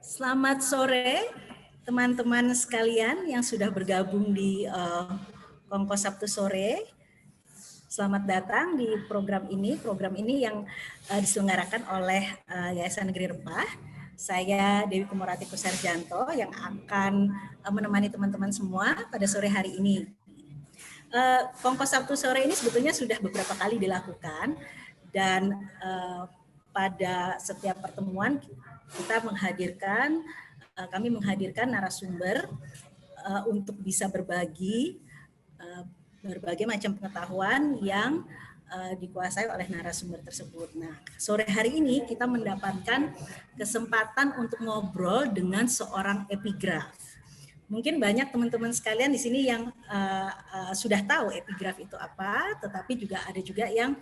Selamat sore teman-teman sekalian yang sudah bergabung di Kongko Sabtu sore. Selamat datang di program ini yang diselenggarakan oleh Yayasan Negeri Rempah. Saya Dewi Kumurati Kusarjanto yang akan menemani teman-teman semua pada sore hari ini. Kongko Sabtu sore ini sebetulnya sudah beberapa kali dilakukan dan pada setiap pertemuan kami menghadirkan narasumber untuk bisa berbagi berbagai macam pengetahuan yang dikuasai oleh narasumber tersebut. Nah, sore hari ini kita mendapatkan kesempatan untuk ngobrol dengan seorang epigraf. Mungkin banyak teman-teman sekalian di sini yang sudah tahu epigraf itu apa, tetapi juga ada juga yang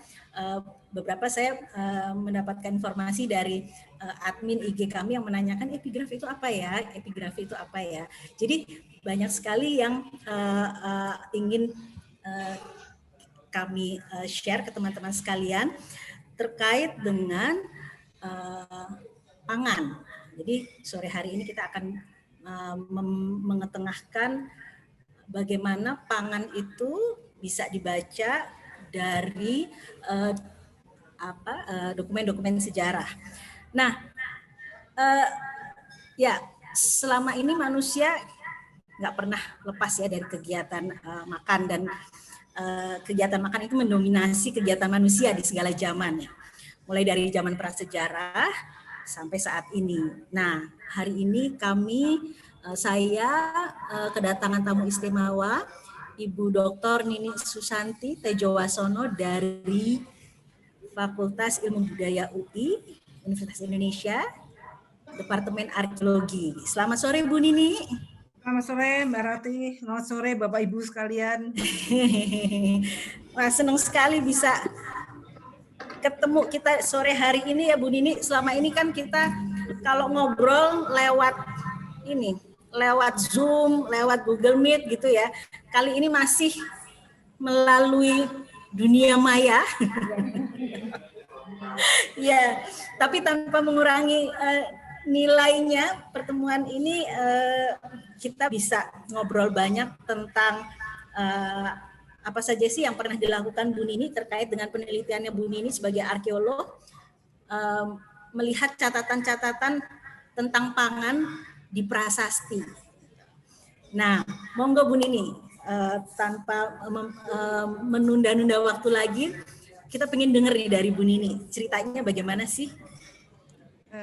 beberapa saya mendapatkan informasi dari admin IG kami yang menanyakan epigraf itu apa ya, epigrafi itu apa ya. Jadi banyak sekali yang ingin kami share ke teman-teman sekalian terkait dengan pangan. Jadi sore hari ini kita akan mengetengahkan bagaimana pangan itu bisa dibaca dari dokumen-dokumen sejarah. Nah, ya selama ini manusia nggak pernah lepas ya dari kegiatan makan, dan kegiatan makan itu mendominasi kegiatan manusia di segala zaman ya. Mulai dari zaman prasejarah sampai saat ini. Nah, hari ini saya kedatangan tamu istimewa Ibu Dr. Nini Susanti Tejowasono dari Fakultas Ilmu Budaya UI Universitas Indonesia, Departemen Arkeologi. Selamat sore Bu Nini. Selamat sore Mbak Rati, selamat sore Bapak Ibu sekalian. Wah, senang sekali bisa ketemu kita sore hari ini ya Bu Nini. Selama ini kan kita kalau ngobrol lewat Zoom, lewat Google Meet gitu ya. Kali ini masih melalui dunia maya. Ya, tapi tanpa mengurangi nilainya, pertemuan ini kita bisa ngobrol banyak tentang apa saja sih yang pernah dilakukan Bu Nini terkait dengan penelitiannya Bu Nini sebagai arkeolog, melihat catatan-catatan tentang pangan di prasasti. Nah, monggo Bu Nini, tanpa menunda-nunda waktu lagi, kita pengen denger nih dari Bu Nini, ceritanya bagaimana sih?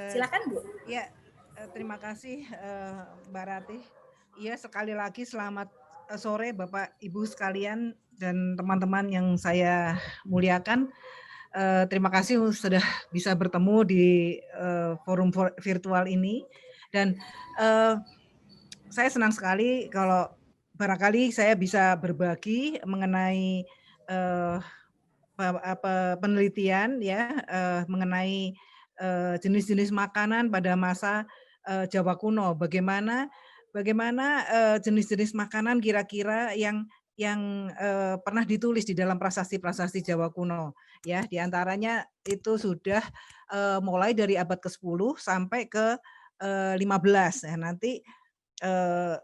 Silakan Bu. Ya, terima kasih Mbak Rati. Iya, sekali lagi selamat sore Bapak Ibu sekalian dan teman-teman yang saya muliakan. Terima kasih sudah bisa bertemu di forum virtual ini, dan saya senang sekali kalau barangkali saya bisa berbagi mengenai penelitian ya mengenai jenis-jenis makanan pada masa Jawa kuno. Bagaimana jenis-jenis makanan kira-kira yang pernah ditulis di dalam prasasti-prasasti Jawa kuno. Ya, diantaranya itu sudah mulai dari abad ke-10 sampai ke 15. Nah, nanti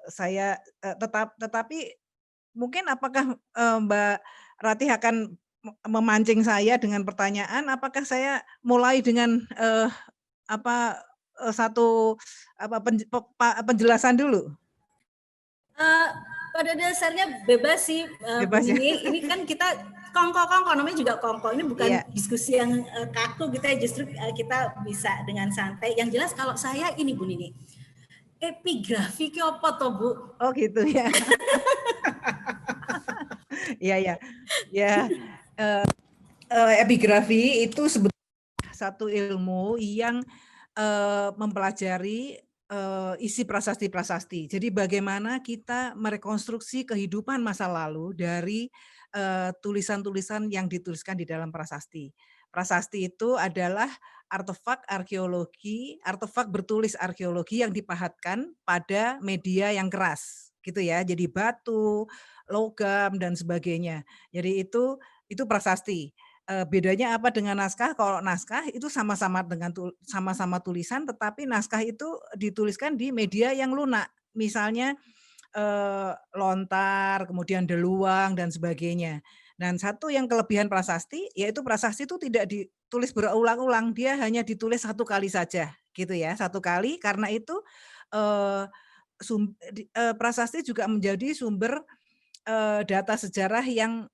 saya tetapi mungkin apakah Mbak Ratih akan memancing saya dengan pertanyaan, apakah saya mulai dengan penjelasan dulu? Pada dasarnya bebas sih, Bebas Bu Nini. ya? Ini kan kita kongko, namanya juga kongko. Ini bukan diskusi yang kaku gitu ya, justru kita bisa dengan santai. Yang jelas kalau saya ini Bu Nini, epigrafi ki apa toh Bu? Oh gitu ya. Iya. Epigrafi itu sebetulnya satu ilmu yang mempelajari isi prasasti-prasasti. Jadi bagaimana kita merekonstruksi kehidupan masa lalu dari tulisan-tulisan yang dituliskan di dalam prasasti. Prasasti itu adalah artefak arkeologi, artefak bertulis arkeologi yang dipahatkan pada media yang keras, gitu ya. Jadi batu, logam dan sebagainya. Jadi itu prasasti. bedanya apa dengan naskah? Kalau naskah itu sama-sama dengan sama-sama tulisan, tetapi naskah itu dituliskan di media yang lunak. Misalnya lontar, kemudian deluang dan sebagainya. Dan satu yang kelebihan prasasti, yaitu prasasti itu tidak ditulis berulang-ulang, dia hanya ditulis satu kali saja, gitu ya, satu kali. Karena itu, eee, prasasti juga menjadi sumber, data sejarah yang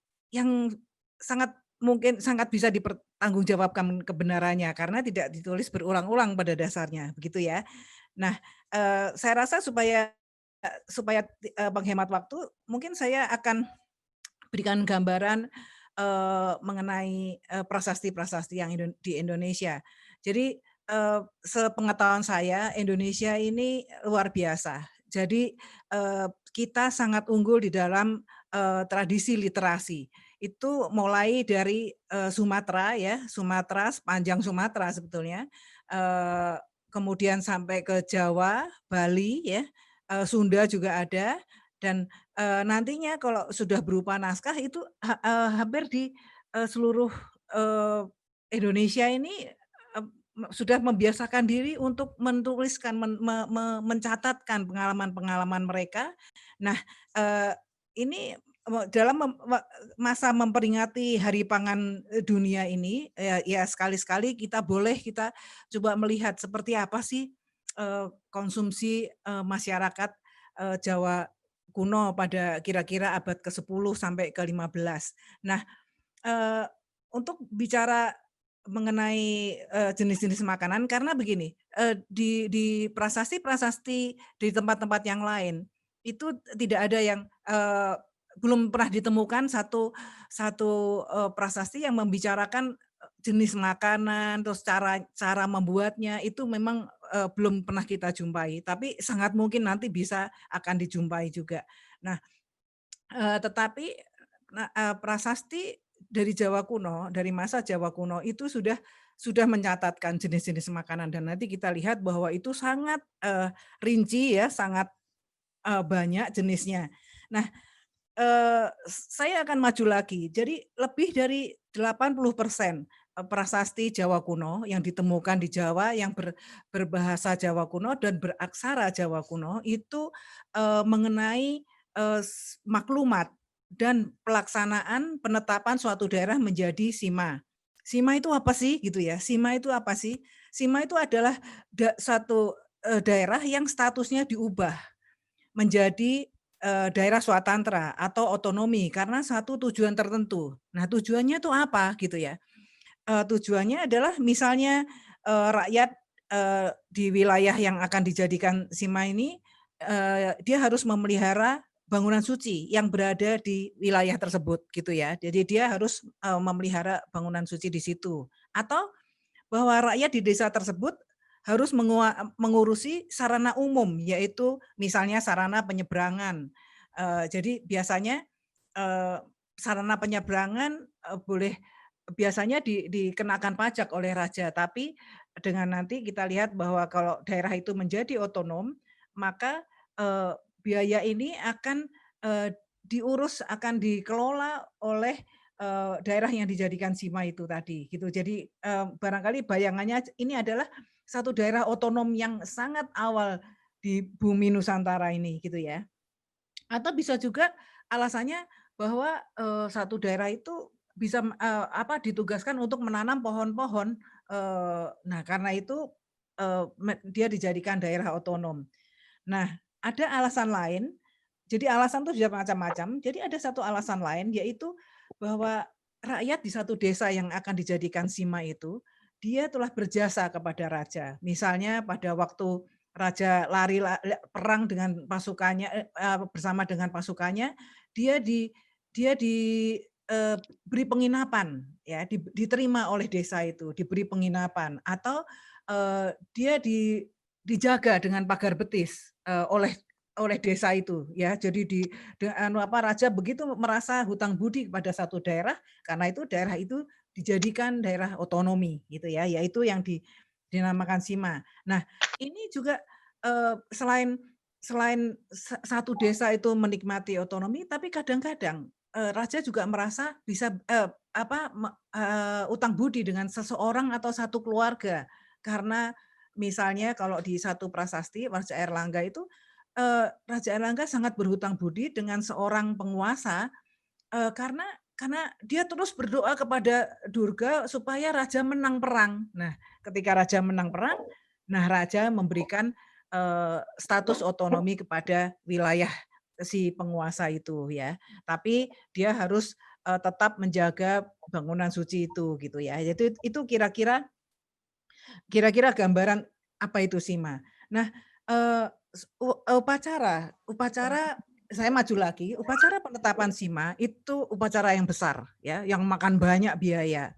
sangat mungkin sangat bisa dipertanggungjawabkan kebenarannya, karena tidak ditulis berulang-ulang pada dasarnya, begitu ya. Nah, saya rasa supaya menghemat waktu, mungkin saya akan berikan gambaran, mengenai, prasasti-prasasti yang di Indonesia. Jadi, sepengetahuan saya Indonesia ini luar biasa. Jadi, kita sangat unggul di dalam, tradisi literasi. Itu mulai dari, Sumatera ya, Sumatera, sepanjang Sumatera sebetulnya, eee, kemudian sampai ke Jawa, Bali ya, Sunda juga ada dan nantinya kalau sudah berupa naskah itu hampir di, seluruh, eee, Indonesia ini, sudah membiasakan diri untuk menuliskan, mencatatkan pengalaman-pengalaman mereka. Nah, ini dalam masa memperingati Hari Pangan, Dunia ini, ya sekali-sekali kita coba melihat seperti apa sih, konsumsi, masyarakat, Jawa kuno pada kira-kira abad ke-10 sampai ke-15. Nah, eee, untuk bicara mengenai, jenis-jenis makanan karena begini, di prasasti-prasasti di tempat-tempat yang lain, itu tidak ada yang, belum pernah ditemukan satu satu, prasasti yang membicarakan, jenis makanan, terus cara cara membuatnya, itu memang, belum pernah kita jumpai, tapi sangat mungkin nanti akan dijumpai juga. Nah, tetapi prasasti dari Jawa kuno, dari masa Jawa kuno itu sudah mencatatkan jenis-jenis makanan dan nanti kita lihat bahwa itu sangat, rinci ya, sangat, banyak jenisnya. Nah, saya akan maju lagi. Jadi lebih dari 80% prasasti Jawa kuno yang ditemukan di Jawa yang berbahasa Jawa kuno dan beraksara Jawa kuno itu, mengenai, maklumat dan pelaksanaan penetapan suatu daerah menjadi sima. Sima itu apa sih gitu ya? Sima itu apa sih? Sima itu adalah satu, daerah yang statusnya diubah menjadi, daerah swatantra atau otonomi karena satu tujuan tertentu. Nah, tujuannya itu apa gitu ya? Tujuannya adalah misalnya, rakyat, di wilayah yang akan dijadikan sima ini, dia harus memelihara bangunan suci yang berada di wilayah tersebut gitu ya. Jadi dia harus, memelihara bangunan suci di situ. Atau bahwa rakyat di desa tersebut harus mengurusi sarana umum, yaitu misalnya sarana penyeberangan. Jadi biasanya, eee, sarana penyeberangan, biasanya dikenakan pajak oleh raja, tapi dengan nanti kita lihat bahwa kalau daerah itu menjadi otonom, maka, biaya ini akan dikelola oleh, daerah yang dijadikan sima itu tadi, gitu. Jadi, barangkali bayangannya ini adalah satu daerah otonom yang sangat awal di bumi Nusantara ini, gitu ya. Atau bisa juga alasannya bahwa, satu daerah itu bisa, ditugaskan untuk menanam pohon-pohon, nah karena itu, dia dijadikan daerah otonom. Nah, ada alasan lain, jadi alasan itu bisa macam-macam, jadi ada satu alasan lain yaitu bahwa rakyat di satu desa yang akan dijadikan sima itu, dia telah berjasa kepada raja. Misalnya pada waktu raja lari perang dengan pasukannya, bersama dengan pasukannya, dia di dia di beri penginapan ya, diterima oleh desa itu, diberi penginapan atau, dia dijaga dengan pagar betis, oleh desa itu ya. Jadi raja begitu merasa hutang budi kepada satu daerah, karena itu daerah itu dijadikan daerah otonomi gitu ya, yaitu yang dinamakan sima. Nah, ini juga, selain selain satu desa itu menikmati otonomi, tapi kadang-kadang, raja juga merasa bisa utang budi dengan seseorang atau satu keluarga. Karena misalnya kalau di satu prasasti Raja Airlangga itu, Raja Airlangga sangat berhutang budi dengan seorang penguasa, karena dia terus berdoa kepada Durga supaya raja menang perang. Nah, ketika raja menang perang, nah raja memberikan, status otonomi kepada wilayah si penguasa itu ya. Tapi dia harus, tetap menjaga bangunan suci itu gitu ya. Jadi itu kira-kira gambaran apa itu Sima. Nah, upacara saya maju lagi, upacara penetapan Sima itu upacara yang besar ya, yang makan banyak biaya.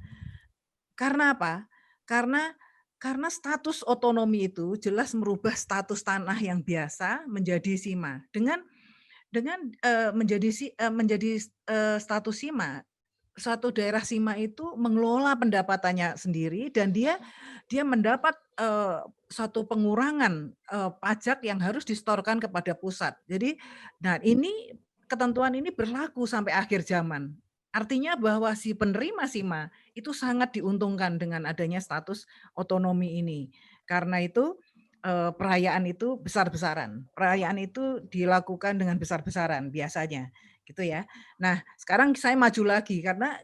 Karena apa? Karena status otonomi itu jelas merubah status tanah yang biasa menjadi Sima. Menjadi status Sima, suatu daerah Sima itu mengelola pendapatannya sendiri dan dia mendapat, suatu pengurangan, pajak yang harus disetorkan kepada pusat. Jadi, nah ini ketentuan ini berlaku sampai akhir zaman. Artinya bahwa si penerima Sima itu sangat diuntungkan dengan adanya status otonomi ini. Karena itu, perayaan itu besar-besaran. Perayaan itu dilakukan dengan besar-besaran biasanya, gitu ya. Nah, sekarang saya maju lagi karena,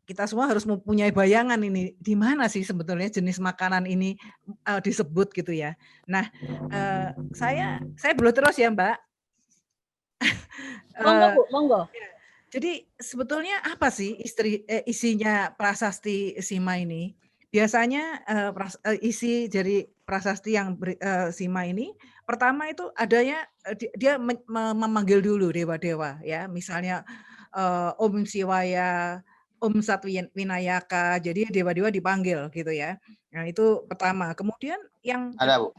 kita semua harus mempunyai bayangan ini, di mana sih sebetulnya jenis makanan ini, disebut gitu ya. Nah, saya boleh terus ya, Mbak? Monggo Eee, Bu, monggo. jadi sebetulnya apa sih isinya prasasti Sima ini? Biasanya, isi dari prasasti yang Sima ini, pertama itu adanya, dia memanggil dulu dewa-dewa ya, misalnya, Om Siwaya, Om Satwinayaka, jadi dewa-dewa dipanggil gitu ya. Nah itu pertama, kemudian Ada, Bu.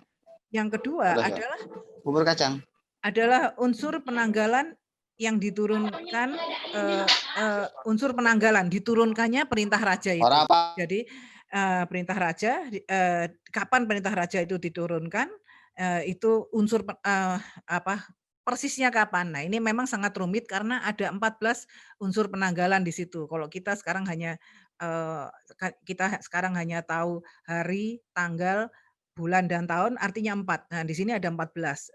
yang kedua Ada, Chef. Bubur kacang. adalah unsur penanggalan yang diturunkan, unsur penanggalan, diturunkannya perintah raja itu. Orang apa? Jadi, perintah raja, kapan perintah raja itu diturunkan, itu unsur persisnya kapan. Nah, ini memang sangat rumit karena ada 14 unsur penanggalan di situ. Kalau kita sekarang hanya, tahu hari, tanggal, bulan, dan tahun, artinya 4. Nah, di sini ada 14,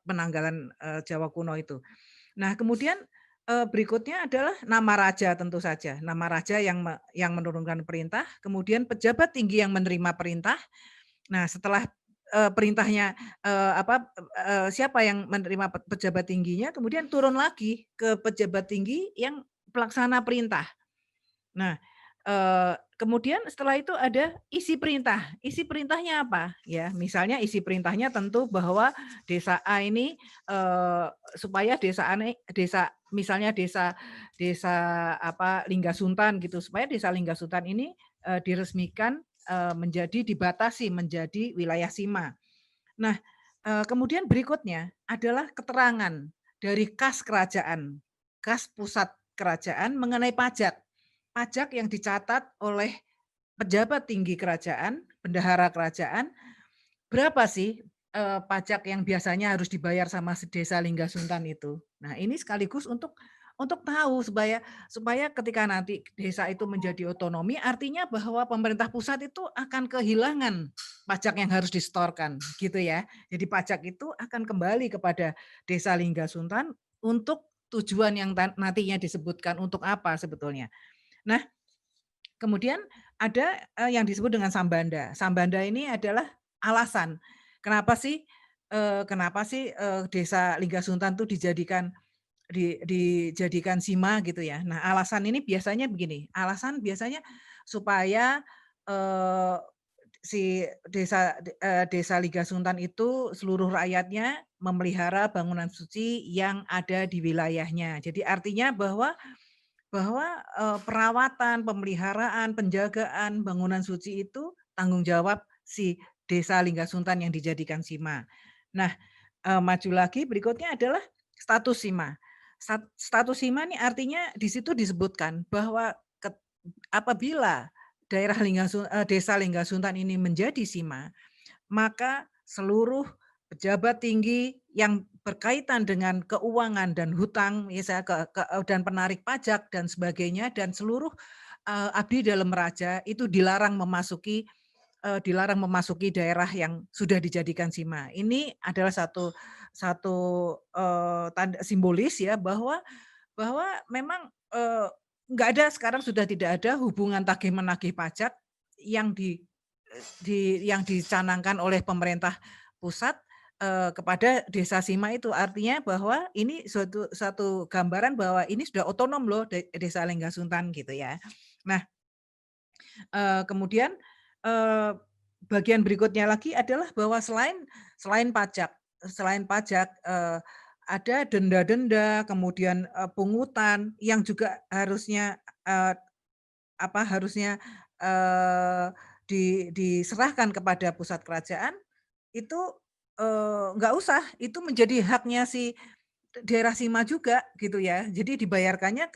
penanggalan, Jawa kuno itu. Nah, kemudian, berikutnya adalah nama raja tentu saja. Nama raja yang menurunkan perintah, kemudian pejabat tinggi yang menerima perintah. Nah, setelah, perintahnya, siapa yang menerima pejabat tingginya, kemudian turun lagi ke pejabat tinggi yang pelaksana perintah. Nah, kemudian setelah itu ada isi perintah. Isi perintahnya apa? Ya, misalnya isi perintahnya tentu bahwa desa A ini, supaya misalnya desa desa Linggasuntan gitu, supaya desa Linggasuntan ini, diresmikan, dibatasi menjadi wilayah Sima. Nah, kemudian berikutnya adalah keterangan dari kas kerajaan, kas pusat kerajaan mengenai pajak. Pajak yang dicatat oleh pejabat tinggi kerajaan, bendahara kerajaan, berapa sih, pajak yang biasanya harus dibayar sama desa Linggasuntan itu. Nah, ini sekaligus untuk tahu supaya ketika nanti desa itu menjadi otonomi, artinya bahwa pemerintah pusat itu akan kehilangan pajak yang harus disetorkan, gitu ya. Jadi pajak itu akan kembali kepada desa Linggasuntan untuk tujuan yang nantinya disebutkan untuk apa sebetulnya. Nah, kemudian ada, yang disebut dengan sambanda. Sambanda ini adalah alasan kenapa sih, desa Linggasuntan tuh dijadikan Sima gitu ya. Nah, alasan ini biasanya begini, alasan biasanya supaya, eee, desa Linggasuntan itu seluruh rakyatnya memelihara bangunan suci yang ada di wilayahnya. Jadi artinya bahwa perawatan, pemeliharaan, penjagaan bangunan suci itu tanggung jawab si desa Linggasuntan yang dijadikan Sima. Nah, maju lagi berikutnya adalah status Sima. Status Sima ini artinya di situ disebutkan bahwa apabila desa Linggasuntan ini menjadi Sima, maka seluruh pejabat tinggi yang berkaitan dengan keuangan dan hutang, misalnya dan penarik pajak dan sebagainya, dan seluruh abdi dalam raja itu dilarang memasuki daerah yang sudah dijadikan sima. Ini adalah satu tanda simbolis ya bahwa memang nggak ada, sekarang sudah tidak ada hubungan tagih menagih pajak yang yang dicanangkan oleh pemerintah pusat kepada desa sima itu. Artinya bahwa ini satu gambaran bahwa ini sudah otonom loh desa Lenggasuntan gitu ya. Nah, kemudian bagian berikutnya lagi adalah bahwa selain pajak ada denda-denda, kemudian pungutan yang juga harusnya diserahkan kepada pusat kerajaan. Itu nggak usah, itu menjadi haknya si daerah sima juga gitu ya. Jadi dibayarkannya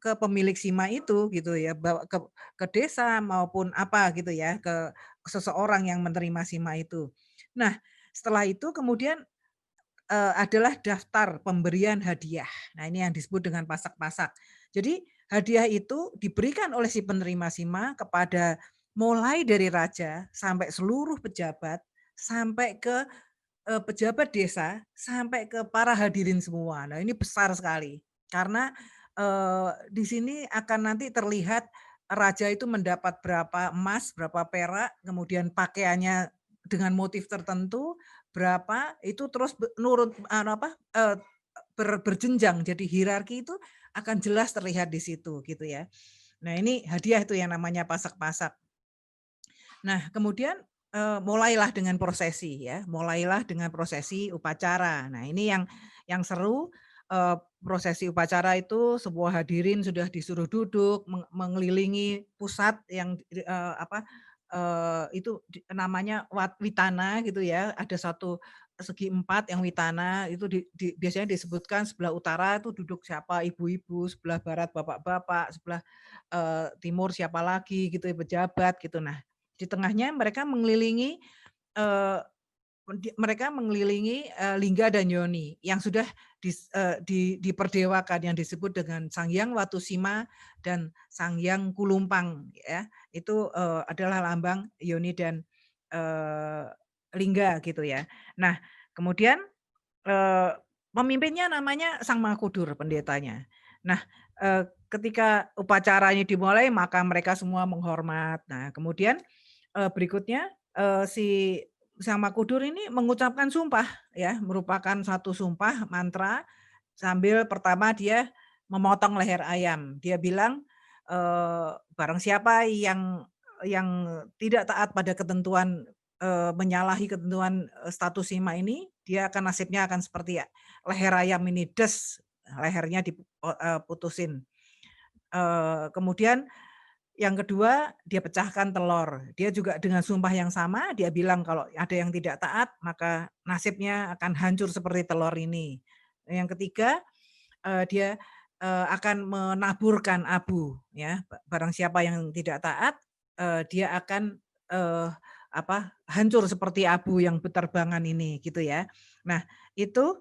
ke pemilik sima itu gitu ya, bawa ke desa maupun apa gitu ya, ke seseorang yang menerima sima itu. Nah, setelah itu kemudian adalah daftar pemberian hadiah. Nah, ini yang disebut dengan pasak-pasak. Jadi hadiah itu diberikan oleh si penerima sima kepada mulai dari raja sampai seluruh pejabat, sampai ke pejabat desa, sampai ke para hadirin semua. Nah, ini besar sekali. Karena di sini akan nanti terlihat raja itu mendapat berapa emas, berapa perak, kemudian pakaiannya dengan motif tertentu, berapa, itu terus nurut berjenjang. Jadi hierarki itu akan jelas terlihat di situ gitu ya. Nah, ini hadiah itu yang namanya pasak-pasak. Nah, kemudian mulailah dengan prosesi ya, mulailah dengan prosesi upacara. Nah, ini yang seru, prosesi upacara itu sebuah hadirin sudah disuruh duduk mengelilingi pusat yang itu namanya witana gitu ya. Ada satu segi 4 yang witana itu biasanya disebutkan sebelah utara itu duduk siapa, ibu-ibu, sebelah barat bapak-bapak, sebelah timur siapa lagi gitu ya, pejabat gitu. Nah, di tengahnya mereka mengelilingi Lingga dan Yoni yang sudah diperdewakan, yang disebut dengan Sanghyang Watusima dan Sanghyang Kulumpang ya. Itu adalah lambang Yoni dan Lingga gitu ya. Nah, kemudian pemimpinnya namanya Sang Mahakudur, pendetanya. Nah, ketika upacaranya dimulai maka mereka semua menghormat. Nah, kemudian berikutnya si Sang Mahakudur ini mengucapkan sumpah ya, merupakan satu sumpah mantra sambil pertama dia memotong leher ayam. Dia bilang barang siapa yang tidak taat pada ketentuan menyalahi ketentuan status sima ini, dia akan nasibnya akan seperti leher ayam ini, lehernya diputusin. Kemudian yang kedua, dia pecahkan telur. Dia juga dengan sumpah yang sama, dia bilang kalau ada yang tidak taat, maka nasibnya akan hancur seperti telur ini. Yang ketiga, dia akan menaburkan abu, ya. Barang siapa yang tidak taat, dia akan hancur seperti abu yang beterbangan ini, gitu ya. Nah, itu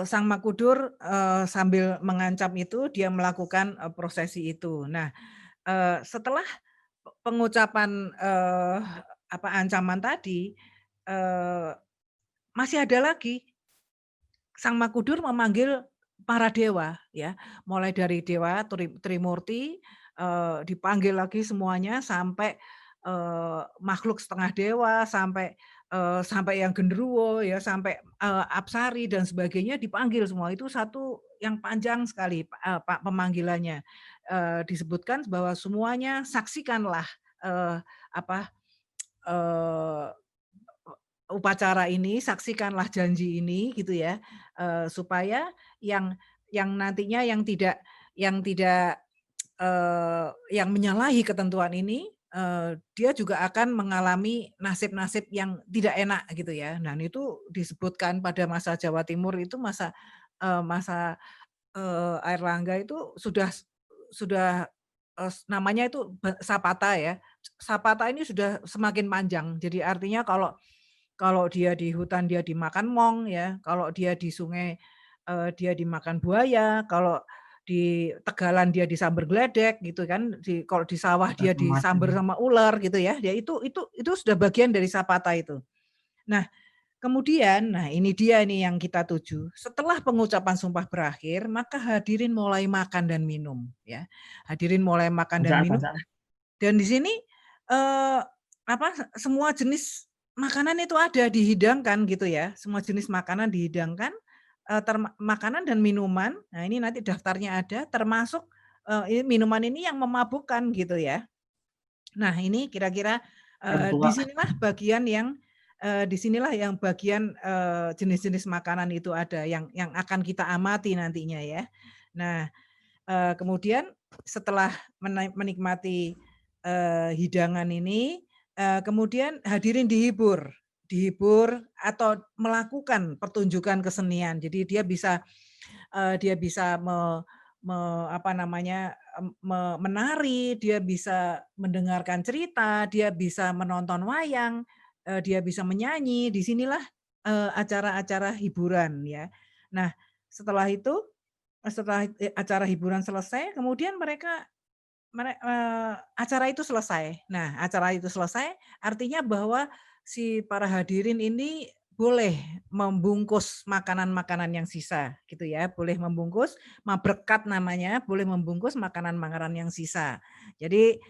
Sang Makudur sambil mengancam itu, dia melakukan prosesi itu. Nah, setelah pengucapan ancaman tadi, masih ada lagi. Sang Makudur memanggil para dewa ya, mulai dari dewa Trimurti, dipanggil lagi semuanya sampai makhluk setengah dewa, sampai yang genderuwo ya, sampai apsari dan sebagainya dipanggil semua. Itu satu yang panjang sekali Pak pemanggilannya. Disebutkan bahwa semuanya saksikanlah upacara ini, saksikanlah janji ini gitu ya, supaya yang nantinya yang tidak yang menyalahi ketentuan ini, dia juga akan mengalami nasib-nasib yang tidak enak gitu ya. Nah, itu disebutkan pada masa Jawa Timur itu masa Airlangga itu sudah namanya itu Sapata ya. Sapata ini sudah semakin panjang. Jadi artinya kalau Kalau dia di hutan dia dimakan mong ya, kalau dia di sungai dia dimakan buaya, kalau di tegalan dia disamber gledek gitu kan, kalau di sawah dia disamber sama ular gitu ya. Ya itu sudah bagian dari sapata itu. Nah, kemudian, nah ini dia nih yang kita tuju. Setelah pengucapan sumpah berakhir, maka hadirin mulai makan dan minum ya. Hadirin mulai makan dan minum. Dan di sini semua jenis makanan itu ada dihidangkan gitu ya. Semua jenis makanan dihidangkan, makanan dan minuman. Nah, ini nanti daftarnya ada termasuk minuman ini yang memabukkan gitu ya. Nah, ini kira-kira disinilah bagian jenis-jenis makanan itu ada yang akan kita amati nantinya ya. Nah, kemudian setelah menikmati hidangan ini, kemudian hadirin dihibur atau melakukan pertunjukan kesenian. Jadi dia bisa menari, dia bisa mendengarkan cerita, dia bisa menonton wayang, dia bisa menyanyi. Disinilah acara-acara hiburan ya. Nah, setelah acara hiburan selesai, kemudian acara itu selesai. Nah, acara itu selesai artinya bahwa si para hadirin ini boleh membungkus makanan-makanan yang sisa gitu ya, boleh membungkus, mabrekat namanya, boleh membungkus makanan-makanan yang sisa. Jadi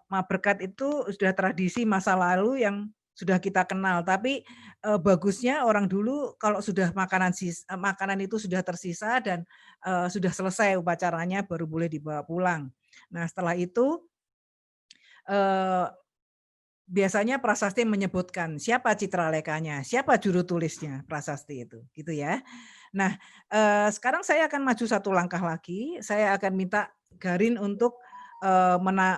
mabrekat itu sudah tradisi masa lalu yang sudah kita kenal, tapi bagusnya orang dulu kalau sudah makanan itu sudah tersisa dan sudah selesai upacaranya baru boleh dibawa pulang. Nah, setelah itu biasanya prasasti menyebutkan siapa citralekanya, siapa juru tulisnya prasasti itu, gitu ya. Nah, sekarang saya akan maju satu langkah lagi, saya akan minta Garin untuk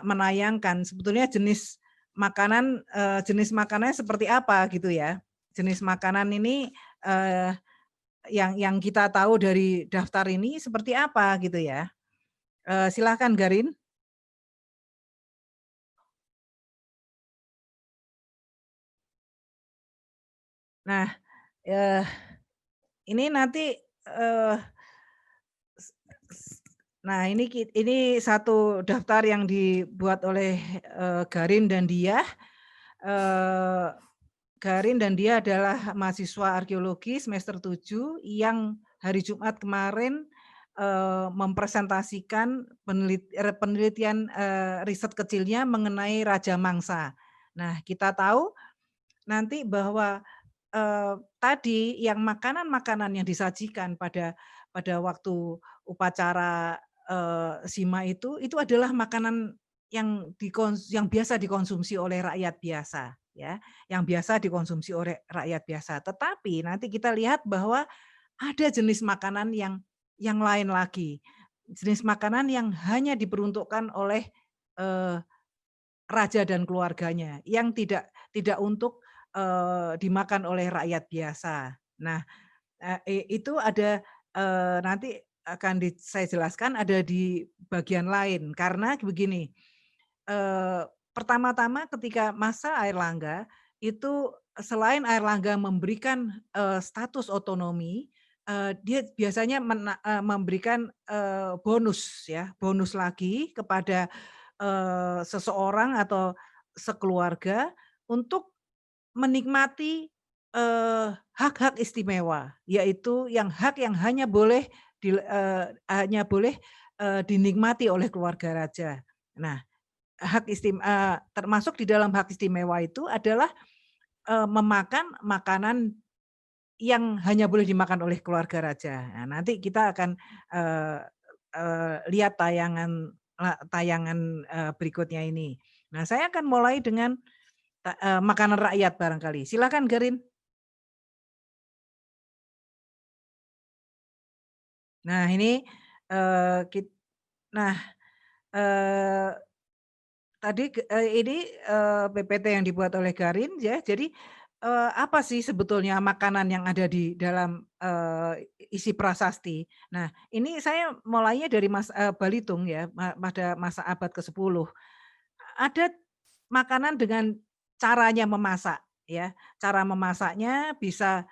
menayangkan sebetulnya jenis makanannya seperti apa gitu ya. Jenis makanan ini yang kita tahu dari daftar ini seperti apa gitu ya. Silakan Garin. Nah, ini nanti ini satu daftar yang dibuat oleh Garin dan Diah. Garin dan Diah adalah mahasiswa arkeologi semester 7 yang hari Jumat kemarin mempresentasikan penelitian riset kecilnya mengenai Raja Mangsa. Nah, kita tahu nanti bahwa tadi yang makanan-makanan yang disajikan pada waktu upacara Sima itu adalah makanan yang biasa dikonsumsi oleh rakyat biasa ya, yang biasa dikonsumsi oleh rakyat biasa. Tetapi nanti kita lihat bahwa ada jenis makanan yang lain lagi. Jenis makanan yang hanya diperuntukkan oleh raja dan keluarganya, yang tidak untuk dimakan oleh rakyat biasa. Nah, itu ada nanti akan saya jelaskan ada di bagian lain karena begini. Pertama-tama ketika masa Airlangga itu selain Airlangga memberikan status otonomi, dia biasanya memberikan bonus lagi kepada seseorang atau sekeluarga untuk menikmati hak-hak istimewa, yaitu hak yang hanya boleh dinikmati oleh keluarga raja. Nah, termasuk di dalam hak istimewa itu adalah memakan makanan yang hanya boleh dimakan oleh keluarga raja. Nah, nanti kita akan lihat tayangan berikutnya ini. Nah, saya akan mulai dengan makanan rakyat barangkali. Silakan Garin. Nah, ini tadi ini PPT yang dibuat oleh Garin ya. Jadi apa sih sebetulnya makanan yang ada di dalam isi prasasti? Nah, ini saya mulainya dari Balitung ya, pada masa abad ke-10. Ada makanan dengan caranya memasak. ya. Cara memasaknya bisa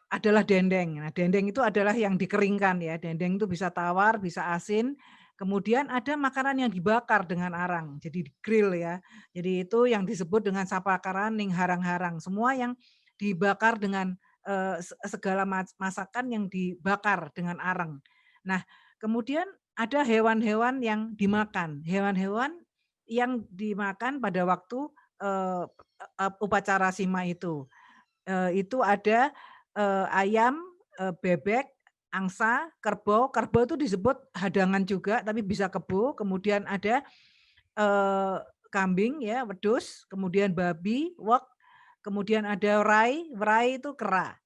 adalah dendeng. Nah, dendeng itu adalah yang dikeringkan ya. Dendeng itu bisa tawar, bisa asin. Kemudian ada makanan yang dibakar dengan arang, jadi grill ya. Jadi itu yang disebut dengan sapakaraning, harang-harang. Semua yang dibakar dengan segala masakan yang dibakar dengan arang. Nah, kemudian ada hewan-hewan yang dimakan. Hewan-hewan yang dimakan pada waktu upacara sima itu. Itu ada ayam, bebek, angsa, kerbau. Kerbau itu disebut hadangan juga, tapi bisa kebo. Kemudian ada eee, kambing ya, wedhus, kemudian babi, wek, kemudian ada werai itu kera.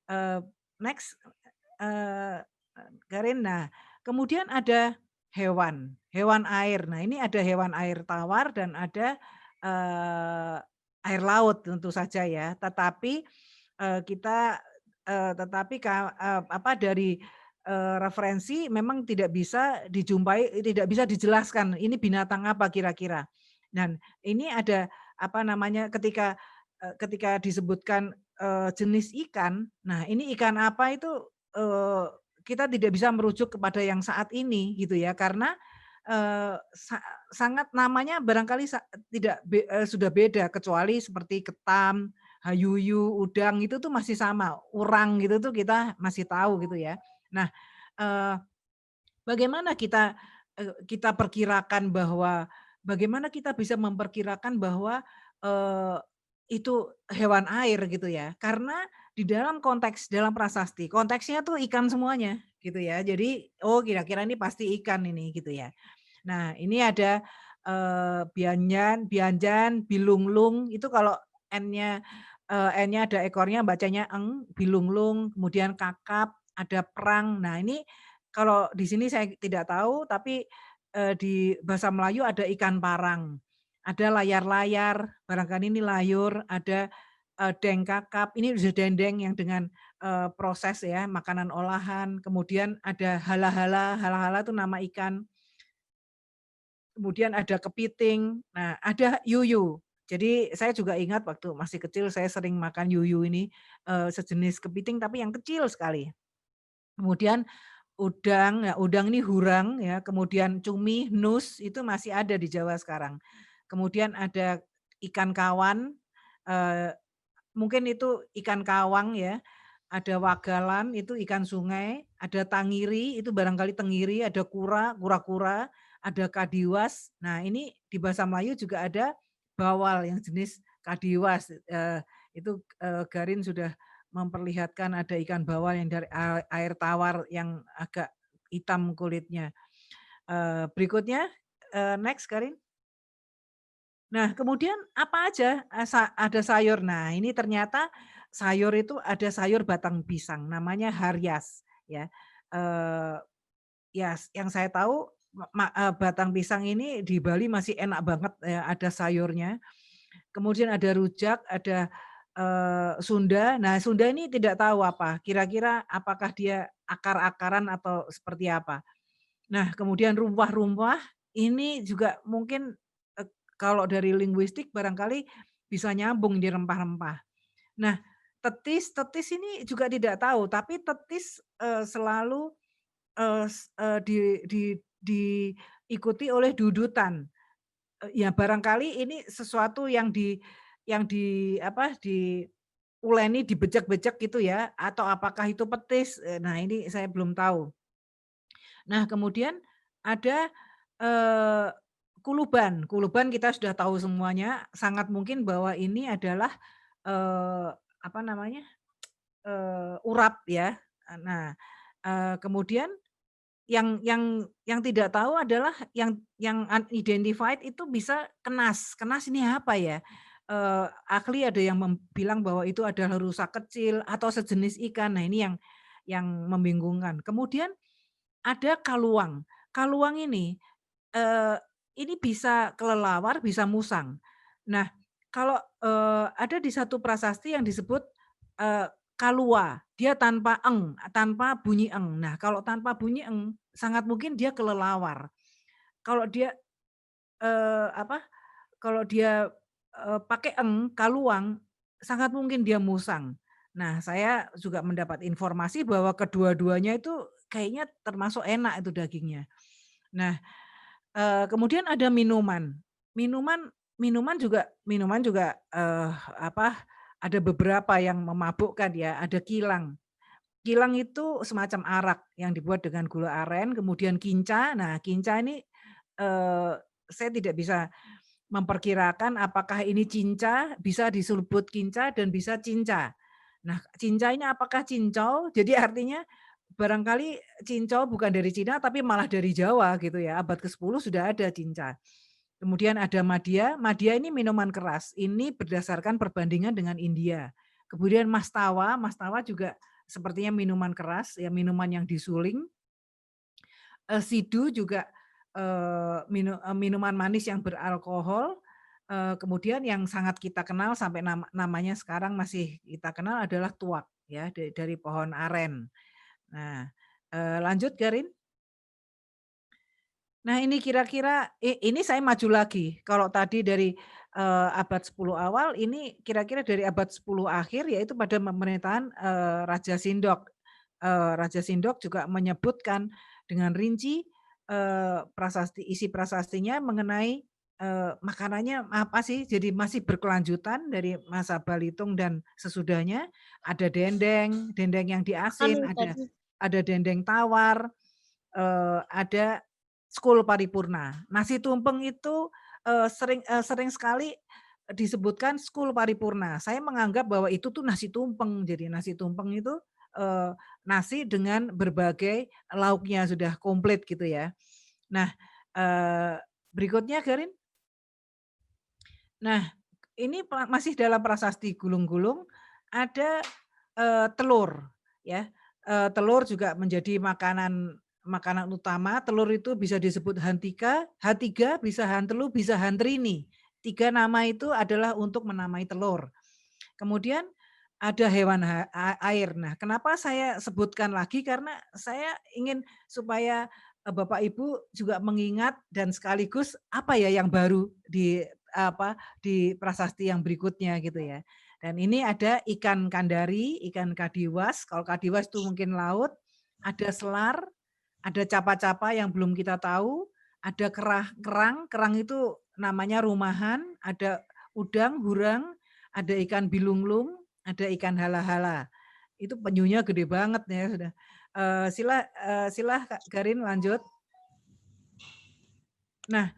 Eee, next, eee, Karin. Nah, kemudian ada hewan air. Nah, ini ada hewan air tawar dan ada eee, air laut tentu saja ya. Tetapi kita dari referensi memang tidak bisa dijumpai, tidak bisa dijelaskan ini binatang apa kira-kira. Dan ini ada apa namanya ketika disebutkan jenis ikan. Nah, ini ikan apa itu kita tidak bisa merujuk kepada yang saat ini gitu ya, karena sangat namanya barangkali tidak sudah beda, kecuali seperti ketam, hayuyu, udang itu tuh masih sama, urang gitu tuh kita masih tahu gitu ya. Nah, eee, bagaimana kita perkirakan bahwa bagaimana kita bisa memperkirakan bahwa eee, itu hewan air gitu ya? Karena di dalam konteks dalam prasasti, konteksnya tuh ikan semuanya gitu ya. Jadi, oh kira-kira ini pasti ikan ini gitu ya. Nah, ini ada bianjan, bilunglung itu kalau N-nya N-nya ada ekornya bacanya eng, bilunglung, kemudian kakap, ada perang. Nah, ini kalau di sini saya tidak tahu, tapi di bahasa Melayu ada ikan parang, ada layar-layar, barangkali ini layur, ada dengkakap, ini sudah dendeng yang dengan proses ya, makanan olahan, kemudian ada hala-hala, hala-hala itu nama ikan. Kemudian ada kepiting, nah ada yuyu. Jadi saya juga ingat waktu masih kecil saya sering makan yuyu ini, sejenis kepiting tapi yang kecil sekali. Kemudian udang, ya udang ini hurang ya, kemudian cumi, nus itu masih ada di Jawa sekarang. Kemudian ada ikan kawan, eee, mungkin itu ikan kawang ya, ada wagalan itu ikan sungai, ada tangiri itu barangkali tenggiri, ada kura-kura, ada kadiwas. Nah, ini di bahasa Melayu juga ada bawal yang jenis kadiwas, itu, Garin sudah memperlihatkan ada ikan bawal yang dari air tawar yang agak hitam kulitnya. Berikutnya, next Garin. Nah, kemudian apa aja ada sayur. Nah, ini ternyata sayur itu ada sayur batang pisang namanya haryas ya. Eee, ya yang saya tahu batang pisang ini di Bali masih enak banget ya, ada sayurnya. Kemudian ada rujak, ada sunda. Nah, sunda ini tidak tahu apa, kira-kira apakah dia akar-akaran atau seperti apa. Nah, kemudian rumpah-rumpah ini juga mungkin, kalau dari linguistik barangkali bisa nyambung di rempah-rempah. Nah, tetis ini juga tidak tahu, tapi tetis, selalu, diikuti oleh dudutan. Ya barangkali ini sesuatu yang apa, diuleni, dibejek-bejek gitu ya, atau apakah itu petis, nah ini saya belum tahu. Nah, kemudian ada, eee, kuluban kita sudah tahu semuanya, sangat mungkin bahwa ini adalah, apa namanya, urap ya. Nah, kemudian yang tidak tahu adalah yang unidentified itu bisa kenas. Kenas ini apa ya? Ahli ada yang bilang bahwa itu adalah rusa kecil atau sejenis ikan. Nah, ini yang membingungkan. Kemudian ada kaluang. Kaluang eee, ini bisa kelelawar, bisa musang. Nah, kalau, ada di satu prasasti yang disebut, eee, kalua, dia tanpa eng, tanpa bunyi eng. Nah, kalau tanpa bunyi eng, sangat mungkin dia kelelawar. Kalau dia, apa, kalau dia, pakai eng, kaluang, sangat mungkin dia musang. Nah, saya juga mendapat informasi bahwa kedua-duanya itu kayaknya termasuk enak itu dagingnya. Nah, kemudian ada minuman. Minuman minuman juga, apa, ada beberapa yang memabukkan ya, ada kilang. Kilang itu semacam arak yang dibuat dengan gula aren, kemudian kinca. Nah, kinca ini, saya tidak bisa memperkirakan apakah ini cinca, bisa disebut kinca dan bisa cinca. Nah, cinca ini apakah cincau? Jadi artinya barangkali cincau bukan dari Cina tapi malah dari Jawa gitu ya. Abad ke-10 sudah ada cinca. Kemudian ada madya. Madya ini minuman keras. Ini berdasarkan perbandingan dengan India. Kemudian mastawa. Mastawa juga sepertinya minuman keras, ya minuman yang disuling. Sidu juga minuman manis yang beralkohol. Kemudian yang sangat kita kenal sampai namanya sekarang masih kita kenal adalah tuak ya dari pohon aren. Nah, lanjut Garin. Nah, ini kira-kira ini saya maju lagi. Kalau tadi dari abad 10 awal, ini kira-kira dari abad 10 akhir yaitu pada pemerintahan Raja Sindok. Raja Sindok juga menyebutkan dengan rinci isi prasastinya mengenai makanannya apa sih. Jadi masih berkelanjutan dari masa Balitung dan sesudahnya. Ada dendeng yang diasin, ada dendeng tawar, ada skul paripurna. Nasi tumpeng itu sering sekali disebutkan skul paripurna. Saya menganggap bahwa itu tuh nasi tumpeng. Jadi nasi tumpeng itu nasi dengan berbagai lauknya sudah komplit gitu ya. Nah, berikutnya Garin. Nah, ini masih dalam prasasti Gulung-Gulung ada telur ya. Telur juga menjadi makanan utama. Telur itu bisa disebut hantika, H3, bisa hantelu, bisa hantrini. 3 nama itu adalah untuk menamai telur. Kemudian ada hewan air. Nah, kenapa saya sebutkan lagi karena saya ingin supaya Bapak Ibu juga mengingat dan sekaligus apa ya yang baru di prasasti yang berikutnya gitu ya. Dan ini ada ikan kandari, ikan kadiwas. Kalau kadiwas itu mungkin laut, ada selar, ada capa-capa yang belum kita tahu, ada kerang itu namanya rumahan, ada udang, hurang, ada ikan bilunglung, ada ikan hala-hala. Itu penyunya gede banget ya sudah. Sila Kak Garin lanjut. Nah,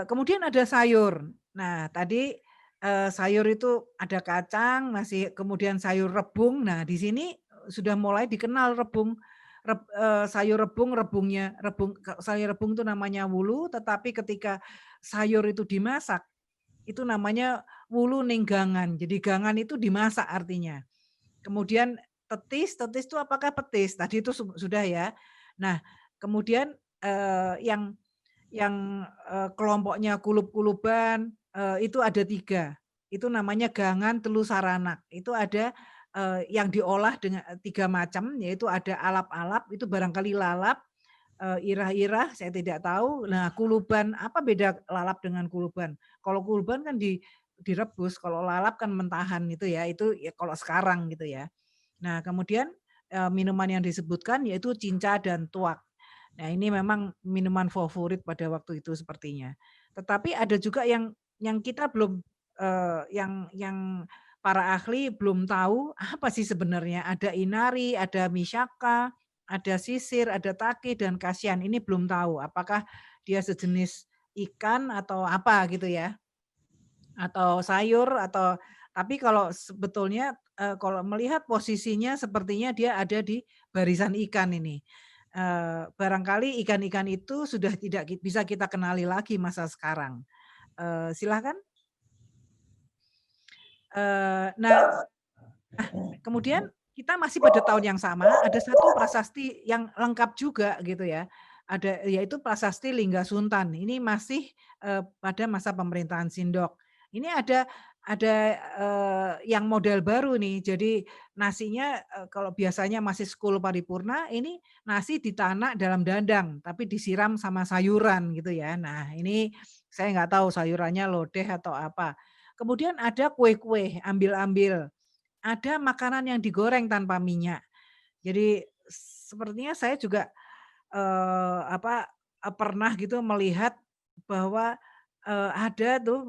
kemudian ada sayur. Nah, tadi sayur itu ada kacang, kemudian sayur rebung. Nah, di sini sudah mulai dikenal rebung. Sayur sayur rebung itu namanya wulu, tetapi ketika sayur itu dimasak, itu namanya wulu ninggangan. Jadi gangan itu dimasak artinya. Kemudian tetis itu apakah petis? Tadi itu sudah ya. Nah, kemudian yang kelompoknya kulup-kuluban itu ada 3. Itu namanya gangan, telu, saranak. Itu ada yang diolah dengan 3 macam, yaitu ada alap-alap, itu barangkali lalap, irah-irah, saya tidak tahu. Nah, kuluban, apa beda lalap dengan kuluban? Kalau kuluban kan direbus, kalau lalap kan mentahan itu ya kalau sekarang gitu ya. Nah, kemudian minuman yang disebutkan yaitu cinca dan tuak. Nah, ini memang minuman favorit pada waktu itu sepertinya. Tetapi ada juga yang kita belum yang para ahli belum tahu apa sih sebenarnya. Ada inari, ada misaka, ada sisir, ada taki dan kasian. Ini belum tahu apakah dia sejenis ikan atau apa gitu ya. Atau sayur tapi kalau sebetulnya kalau melihat posisinya sepertinya dia ada di barisan ikan ini. Barangkali ikan-ikan itu sudah tidak bisa kita kenali lagi masa sekarang. Silahkan. Nah, kemudian kita masih pada tahun yang sama, ada satu prasasti yang lengkap juga gitu ya. Yaitu prasasti Lingga Suntan. Ini masih pada masa pemerintahan Sindok. Ini ada yang model baru nih. Jadi nasinya kalau biasanya masih skul paripurna, ini nasi ditanak dalam dandang, tapi disiram sama sayuran gitu ya. Nah, ini saya nggak tahu sayurannya lodeh atau apa. Kemudian ada kue-kue, ambil-ambil. Ada makanan yang digoreng tanpa minyak. Jadi sepertinya saya juga pernah gitu melihat bahwa ada tuh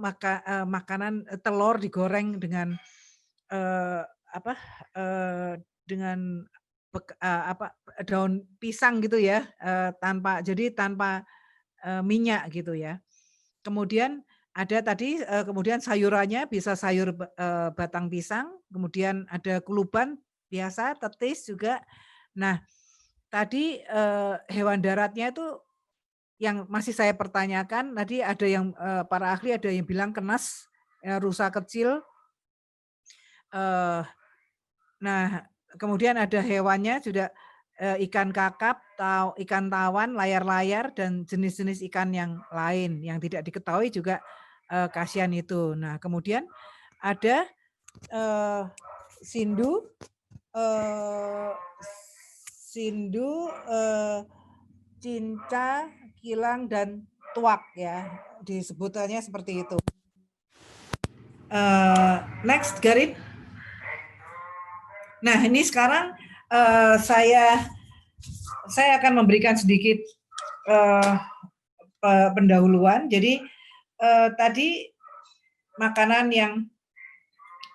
makanan telur digoreng dengan apa dengan daun pisang gitu ya, tanpa minyak gitu ya. Kemudian ada tadi kemudian sayurannya bisa sayur batang pisang, kemudian ada kuluban biasa, tetis juga. Nah, tadi hewan daratnya itu yang masih saya pertanyakan, tadi ada yang para ahli ada yang bilang kenas, rusa kecil. Nah, kemudian ada hewannya juga ikan kakap, ikan tawan, layar-layar, dan jenis-jenis ikan yang lain yang tidak diketahui juga kasihan itu. Nah, kemudian ada sindu, cinca, kilang, dan tuak ya, disebutannya seperti itu. Next, Garin. Nah, ini sekarang saya akan memberikan sedikit pendahuluan. Jadi tadi makanan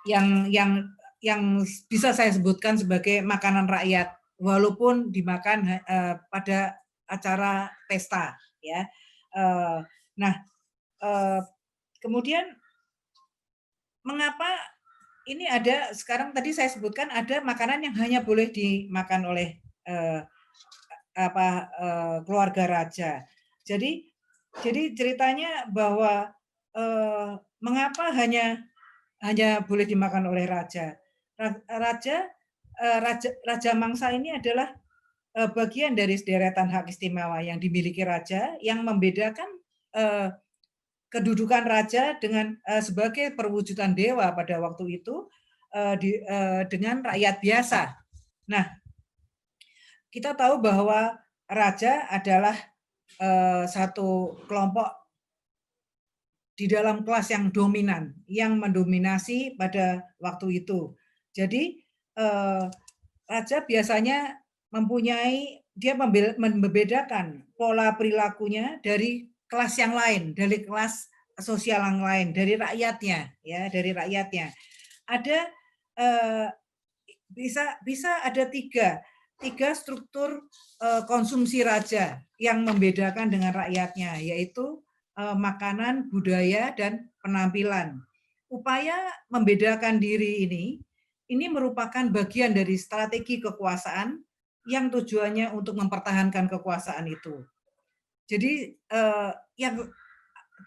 yang bisa saya sebutkan sebagai makanan rakyat, walaupun dimakan pada acara pesta, ya. Kemudian mengapa ini ada sekarang tadi saya sebutkan ada makanan yang hanya boleh dimakan oleh keluarga raja. Jadi ceritanya bahwa mengapa hanya boleh dimakan oleh raja. Raja mangsa ini adalah bagian dari deretan hak istimewa yang dimiliki raja yang membedakan kedudukan raja dengan sebagai perwujudan dewa pada waktu itu dengan rakyat biasa. Nah, kita tahu bahwa raja adalah satu kelompok di dalam kelas yang dominan, yang mendominasi pada waktu itu. Jadi raja biasanya dia membedakan pola perilakunya dari kelas yang lain, dari kelas sosial yang lain, dari rakyatnya, ya, dari rakyatnya. Ada bisa ada tiga struktur konsumsi raja yang membedakan dengan rakyatnya, yaitu makanan, budaya, dan penampilan. Upaya membedakan diri ini merupakan bagian dari strategi kekuasaan yang tujuannya untuk mempertahankan kekuasaan itu. Jadi yang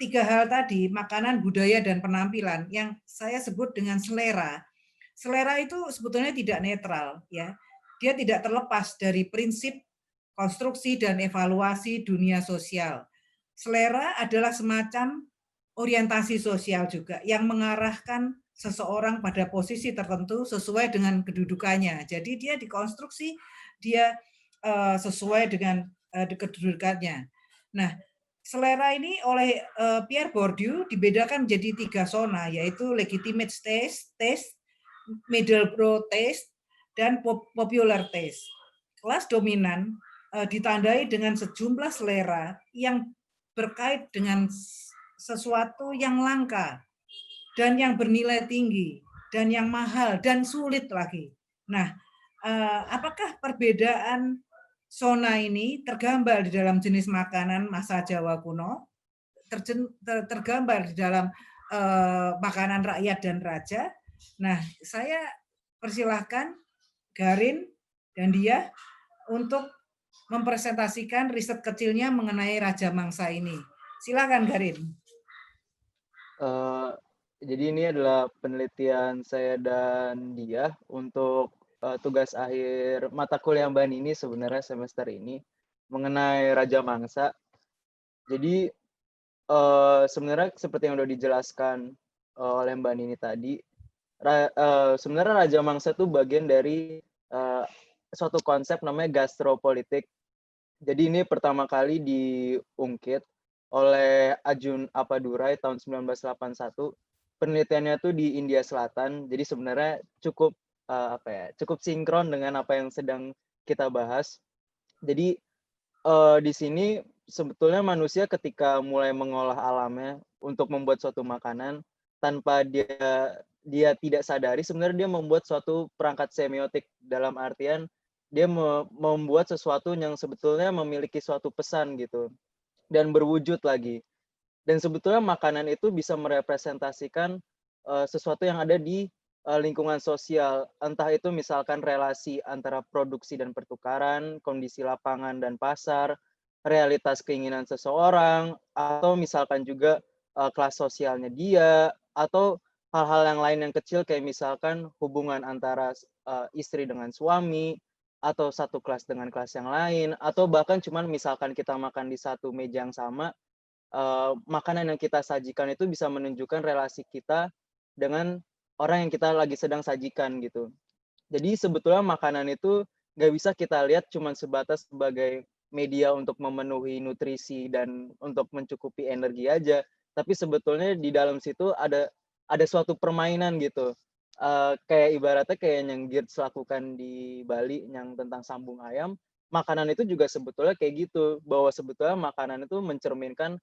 tiga hal tadi, makanan, budaya, dan penampilan, yang saya sebut dengan selera. Selera itu sebetulnya tidak netral, ya. Dia tidak terlepas dari prinsip konstruksi dan evaluasi dunia sosial. Selera adalah semacam orientasi sosial juga yang mengarahkan seseorang pada posisi tertentu sesuai dengan kedudukannya. Jadi dia dikonstruksi, dia sesuai dengan kedudukannya. Nah, selera ini oleh Pierre Bourdieu dibedakan menjadi 3 zona, yaitu legitimate taste, middle brow taste, dan popular taste. Kelas dominan ditandai dengan sejumlah selera yang berkait dengan sesuatu yang langka dan yang bernilai tinggi dan yang mahal dan sulit lagi. Nah, apakah perbedaan zona ini tergambar di dalam jenis makanan masa Jawa kuno, tergambar di dalam makanan rakyat dan raja? Nah, saya persilahkan Garin dan dia untuk mempresentasikan riset kecilnya mengenai Raja Mangsa ini. Silakan Garin. Jadi ini adalah penelitian saya dan dia untuk tugas akhir mata kuliah Mbak Nini sebenarnya semester ini mengenai Raja Mangsa. Jadi sebenarnya seperti yang sudah dijelaskan oleh Mbak Nini tadi, sebenarnya Raja Mangsa itu bagian dari suatu konsep namanya gastropolitik. Jadi ini pertama kali diungkit oleh Ajun Appadurai tahun 1981 penelitiannya tuh di India Selatan. Jadi sebenarnya cukup cukup sinkron dengan apa yang sedang kita bahas. Jadi di sini sebetulnya manusia ketika mulai mengolah alamnya untuk membuat suatu makanan tanpa dia tidak sadari sebenarnya dia membuat suatu perangkat semiotik, dalam artian dia membuat sesuatu yang sebetulnya memiliki suatu pesan gitu dan berwujud lagi. Dan sebetulnya makanan itu bisa merepresentasikan sesuatu yang ada di lingkungan sosial, entah itu misalkan relasi antara produksi dan pertukaran, kondisi lapangan dan pasar, realitas keinginan seseorang, atau misalkan juga kelas sosialnya dia, atau hal-hal yang lain yang kecil kayak misalkan hubungan antara istri dengan suami, atau satu kelas dengan kelas yang lain, atau bahkan cuman misalkan kita makan di satu meja yang sama, makanan yang kita sajikan itu bisa menunjukkan relasi kita dengan orang yang kita lagi sedang sajikan gitu. Jadi sebetulnya makanan itu nggak bisa kita lihat cuma sebatas sebagai media untuk memenuhi nutrisi dan untuk mencukupi energi aja, tapi sebetulnya di dalam situ ada suatu permainan gitu. Kayak ibaratnya kayak yang Girts lakukan di Bali yang tentang sambung ayam, makanan itu juga sebetulnya kayak gitu, bahwa sebetulnya makanan itu mencerminkan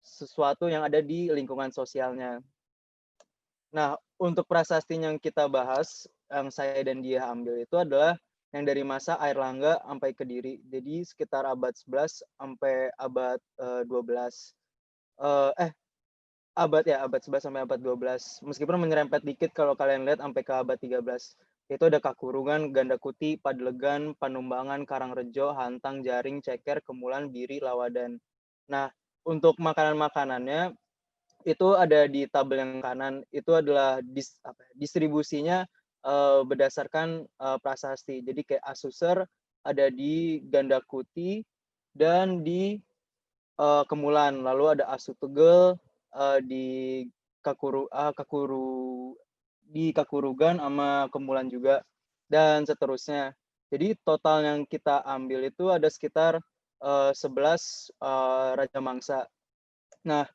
sesuatu yang ada di lingkungan sosialnya. Nah, untuk prasasti yang kita bahas, yang saya dan dia ambil itu adalah yang dari masa Airlangga sampai Kediri. Jadi sekitar abad 11 sampai abad 12. Abad 11 sampai abad 12. Meskipun menyerempet dikit kalau kalian lihat sampai ke abad 13. Itu ada Kakurungan, Gandakuti, Padelegan, Panumbangan, Karangrejo, Hantang, Jaring, Ceker, Kemulan, Biri, Lawadan. Nah, untuk makanan-makanannya itu ada di tabel yang kanan. Itu adalah distribusinya berdasarkan prasasti. Jadi kayak Asuser ada di Gandakuti dan di Kemulan. Lalu ada Asutugel di di Kakurugan sama Kemulan juga dan seterusnya. Jadi total yang kita ambil itu ada sekitar 11 Raja Mangsa. Nah,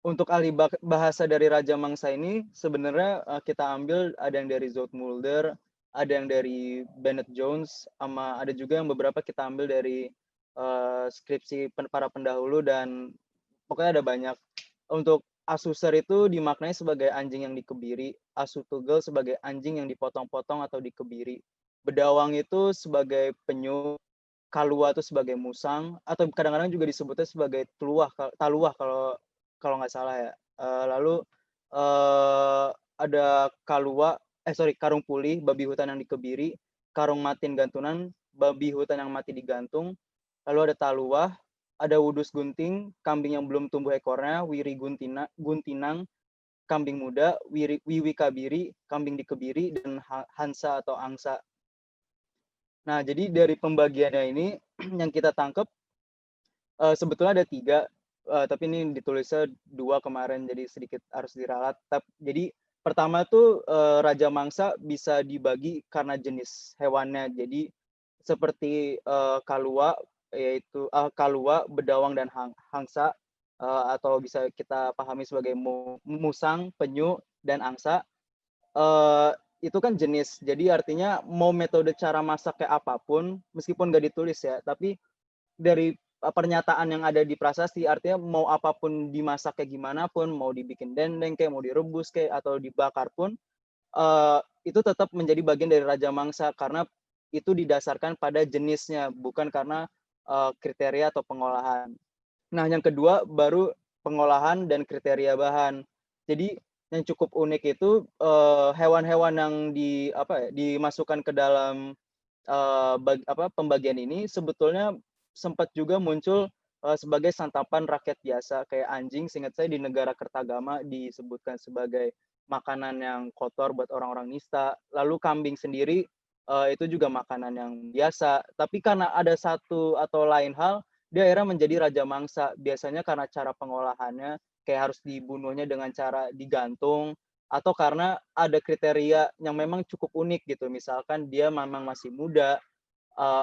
untuk ahli bahasa dari Raja Mangsa ini sebenarnya kita ambil ada yang dari Zoutmulder, ada yang dari Bennett Jones, sama ada juga yang beberapa kita ambil dari skripsi para pendahulu dan pokoknya ada banyak. Untuk Asuser itu dimaknai sebagai anjing yang dikebiri, Asutugel sebagai anjing yang dipotong-potong atau dikebiri, Bedawang itu sebagai penyu, Kalua itu sebagai musang, atau kadang-kadang juga disebutnya sebagai taluah kalau kalau nggak salah ya. Lalu ada Karung Pulih, babi hutan yang dikebiri, Karung Matin Gantunan, babi hutan yang mati digantung. Lalu ada Taluah, ada Wudus Gunting, kambing yang belum tumbuh ekornya, Wiri Guntinang, kambing muda, Wiwi Kabiri, kambing dikebiri, dan Hansa atau Angsa. Nah, jadi dari pembagiannya ini yang kita tangkap sebetulnya ada 3, tapi ini ditulisnya 2 kemarin, jadi sedikit harus diralat. Jadi pertama tuh Raja Mangsa bisa dibagi karena jenis hewannya. Jadi seperti Kalua, yaitu Kalua, Bedawang, dan Hangsa, atau bisa kita pahami sebagai musang, penyu, dan angsa. Itu kan jenis, jadi artinya mau metode cara masak kayak apapun, meskipun nggak ditulis ya, tapi dari pernyataan yang ada di prasasti, artinya mau apapun dimasak kayak gimana pun, mau dibikin dendeng kayak, mau direbus kayak, atau dibakar pun, itu tetap menjadi bagian dari Raja Mangsa, karena itu didasarkan pada jenisnya, bukan karena kriteria atau pengolahan. Nah, yang kedua baru pengolahan dan kriteria bahan. Jadi yang cukup unik itu hewan-hewan yang dimasukkan ke dalam pembagian ini sebetulnya sempat juga muncul sebagai santapan rakyat biasa, kayak anjing. Seingat saya di negara Kertagama disebutkan sebagai makanan yang kotor buat orang-orang nista. Lalu kambing sendiri itu juga makanan yang biasa. Tapi karena ada satu atau lain hal, dia akhirnya menjadi Raja Mangsa. Biasanya karena cara pengolahannya, kayak harus dibunuhnya dengan cara digantung, atau karena ada kriteria yang memang cukup unik gitu. Misalkan dia memang masih muda,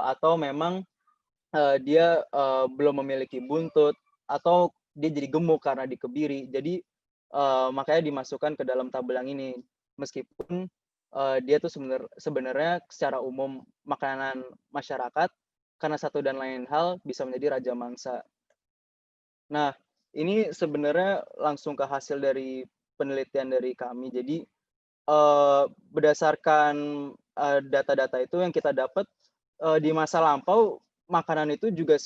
atau memang dia belum memiliki buntut, atau dia jadi gemuk karena dikebiri. Jadi makanya dimasukkan ke dalam tabel yang ini. Meskipun dia tuh sebenarnya secara umum makanan masyarakat, karena satu dan lain hal bisa menjadi raja mangsa. Nah, ini sebenarnya langsung ke hasil dari penelitian dari kami. Jadi berdasarkan data-data itu yang kita dapat, di masa lampau makanan itu juga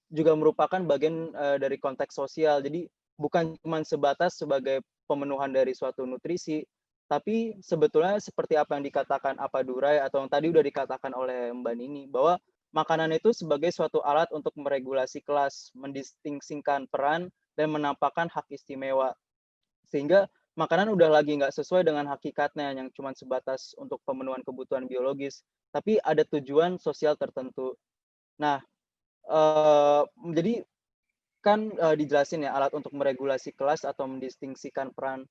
juga merupakan bagian dari konteks sosial. Jadi bukan cuma sebatas sebagai pemenuhan dari suatu nutrisi, tapi sebetulnya seperti apa yang dikatakan Apa Durai atau yang tadi udah dikatakan oleh Mbak Nini, bahwa makanan itu sebagai suatu alat untuk meregulasi kelas, mendistingsikan peran, dan menampakkan hak istimewa. Sehingga makanan udah lagi nggak sesuai dengan hakikatnya yang cuma sebatas untuk pemenuhan kebutuhan biologis, tapi ada tujuan sosial tertentu. Nah, jadi kan dijelasin ya alat untuk meregulasi kelas atau mendistingsikan peran.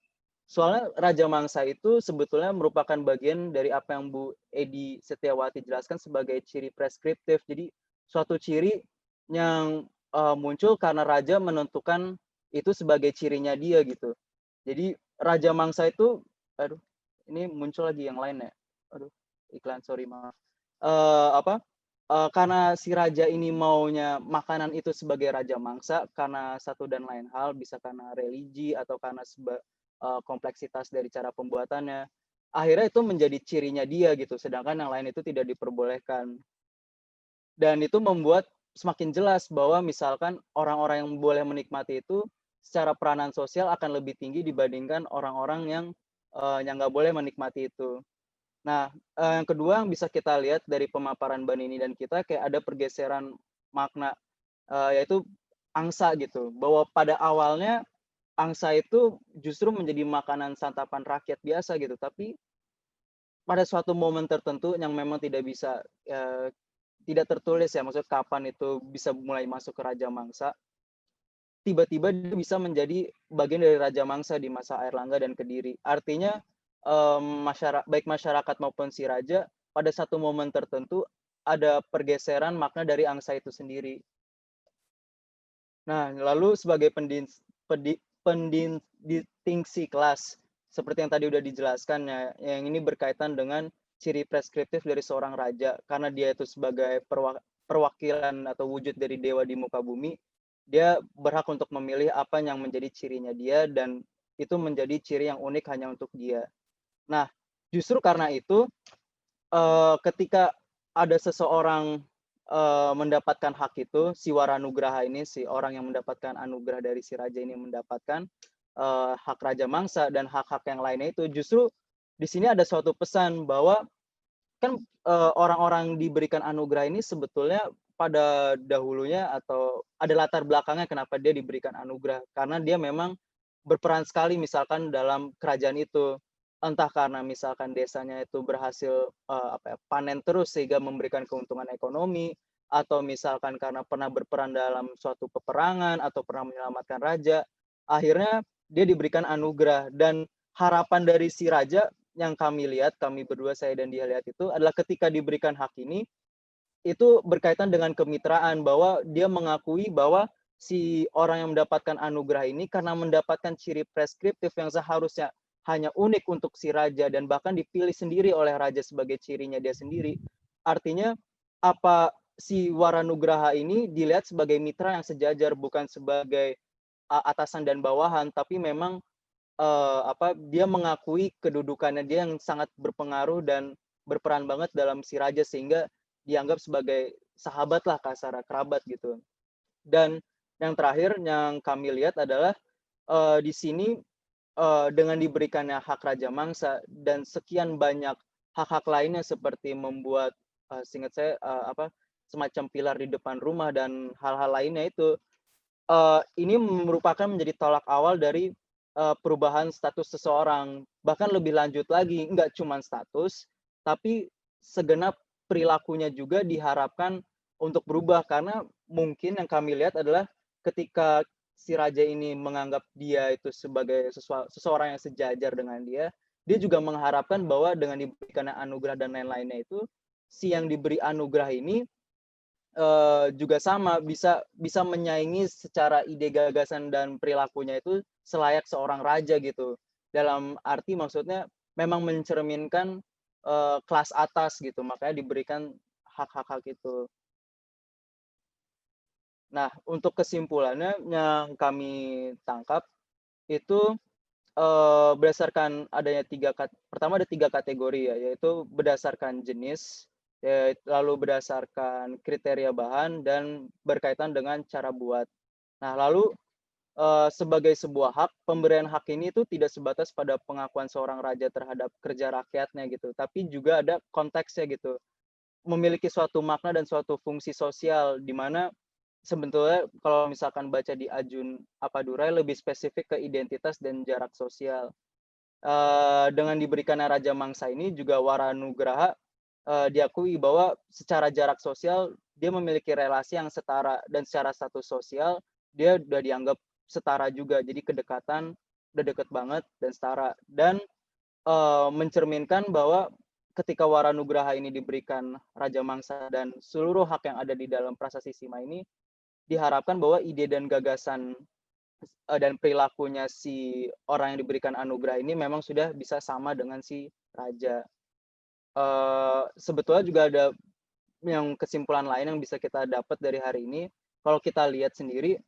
Soalnya Raja Mangsa itu sebetulnya merupakan bagian dari apa yang Bu Edi Setiawati jelaskan sebagai ciri preskriptif. Jadi suatu ciri yang muncul karena raja menentukan itu sebagai cirinya dia gitu. Jadi Raja Mangsa itu, aduh, ini muncul lagi yang lain ya. Aduh, iklan, sorry maaf. Karena si raja ini maunya makanan itu sebagai raja mangsa karena satu dan lain hal, bisa karena religi atau karena kompleksitas dari cara pembuatannya. Akhirnya itu menjadi cirinya dia gitu, sedangkan yang lain itu tidak diperbolehkan. Dan itu membuat semakin jelas bahwa misalkan orang-orang yang boleh menikmati itu secara peranan sosial akan lebih tinggi dibandingkan orang-orang yang nggak boleh menikmati itu. Nah, yang kedua yang bisa kita lihat dari pemaparan Mbak Nini dan kita kayak ada pergeseran makna, yaitu angsa gitu. Bahwa pada awalnya angsa itu justru menjadi makanan santapan rakyat biasa gitu, tapi pada suatu momen tertentu yang memang tidak tertulis ya, maksudnya kapan itu bisa mulai masuk ke Raja Mangsa, tiba-tiba dia bisa menjadi bagian dari Raja Mangsa di masa Airlangga dan Kediri. Artinya baik masyarakat maupun si raja pada satu momen tertentu ada pergeseran makna dari angsa itu sendiri. Nah, lalu sebagai pendistingsi kelas, seperti yang tadi udah dijelaskan ya, yang ini berkaitan dengan ciri preskriptif dari seorang raja, karena dia itu sebagai perwakilan atau wujud dari dewa di muka bumi, dia berhak untuk memilih apa yang menjadi cirinya dia, dan itu menjadi ciri yang unik hanya untuk dia. Nah, justru karena itu, ketika ada seseorang mendapatkan hak itu, si Waranugraha ini, si orang yang mendapatkan anugerah dari si raja ini mendapatkan hak Raja Mangsa dan hak-hak yang lainnya itu, justru di sini ada suatu pesan bahwa kan orang-orang diberikan anugerah ini sebetulnya pada dahulunya atau ada latar belakangnya kenapa dia diberikan anugerah, karena dia memang berperan sekali misalkan dalam kerajaan itu. Entah karena misalkan desanya itu berhasil panen terus sehingga memberikan keuntungan ekonomi, atau misalkan karena pernah berperan dalam suatu peperangan atau pernah menyelamatkan raja, akhirnya dia diberikan anugerah. Dan harapan dari si raja yang kami lihat, kami berdua, saya dan dia lihat itu adalah ketika diberikan hak ini, itu berkaitan dengan kemitraan, bahwa dia mengakui bahwa si orang yang mendapatkan anugerah ini karena mendapatkan ciri preskriptif yang seharusnya hanya unik untuk si raja dan bahkan dipilih sendiri oleh raja sebagai cirinya dia sendiri. Artinya apa si Waranugraha ini dilihat sebagai mitra yang sejajar, bukan sebagai atasan dan bawahan, tapi memang dia mengakui kedudukannya dia yang sangat berpengaruh dan berperan banget dalam si raja, sehingga dianggap sebagai sahabat lah, kasar kerabat gitu. Dan yang terakhir yang kami lihat adalah di sini dengan diberikannya hak Raja Mangsa dan sekian banyak hak-hak lainnya seperti membuat seingat saya semacam pilar di depan rumah dan hal-hal lainnya itu, ini merupakan menjadi tolak awal dari perubahan status seseorang. Bahkan lebih lanjut lagi, nggak cuma status, tapi segenap perilakunya juga diharapkan untuk berubah, karena mungkin yang kami lihat adalah ketika si raja ini menganggap dia itu sebagai seseorang yang sejajar dengan dia juga mengharapkan bahwa dengan diberikan anugerah dan lain-lainnya itu, si yang diberi anugerah ini juga sama bisa menyaingi secara ide, gagasan, dan perilakunya itu selayak seorang raja gitu. Dalam arti maksudnya memang mencerminkan, kelas atas gitu, makanya diberikan hak-hak itu. Nah, untuk kesimpulannya yang kami tangkap itu, berdasarkan adanya pertama ada 3 kategori ya, yaitu berdasarkan jenis, lalu berdasarkan kriteria bahan, dan berkaitan dengan cara buat. Nah, lalu, sebagai sebuah hak, pemberian hak ini tuh tidak sebatas pada pengakuan seorang raja terhadap kerja rakyatnya gitu, tapi juga ada konteksnya gitu. Memiliki suatu makna dan suatu fungsi sosial, di mana sebetulnya kalau misalkan baca di Ajun Appadurai lebih spesifik ke identitas dan jarak sosial. Dengan diberikannya Raja Mangsa ini juga Waranugraha, diakui bahwa secara jarak sosial dia memiliki relasi yang setara, dan secara status sosial dia udah dianggap setara juga. Jadi kedekatan udah deket banget dan setara, dan mencerminkan bahwa ketika Waranugraha ini diberikan Raja Mangsa dan seluruh hak yang ada di dalam Prasasti Sima ini, diharapkan bahwa ide dan gagasan dan perilakunya si orang yang diberikan anugerah ini memang sudah bisa sama dengan si raja. Sebetulnya juga ada yang kesimpulan lain yang bisa kita dapat dari hari ini. Kalau kita lihat sendiri,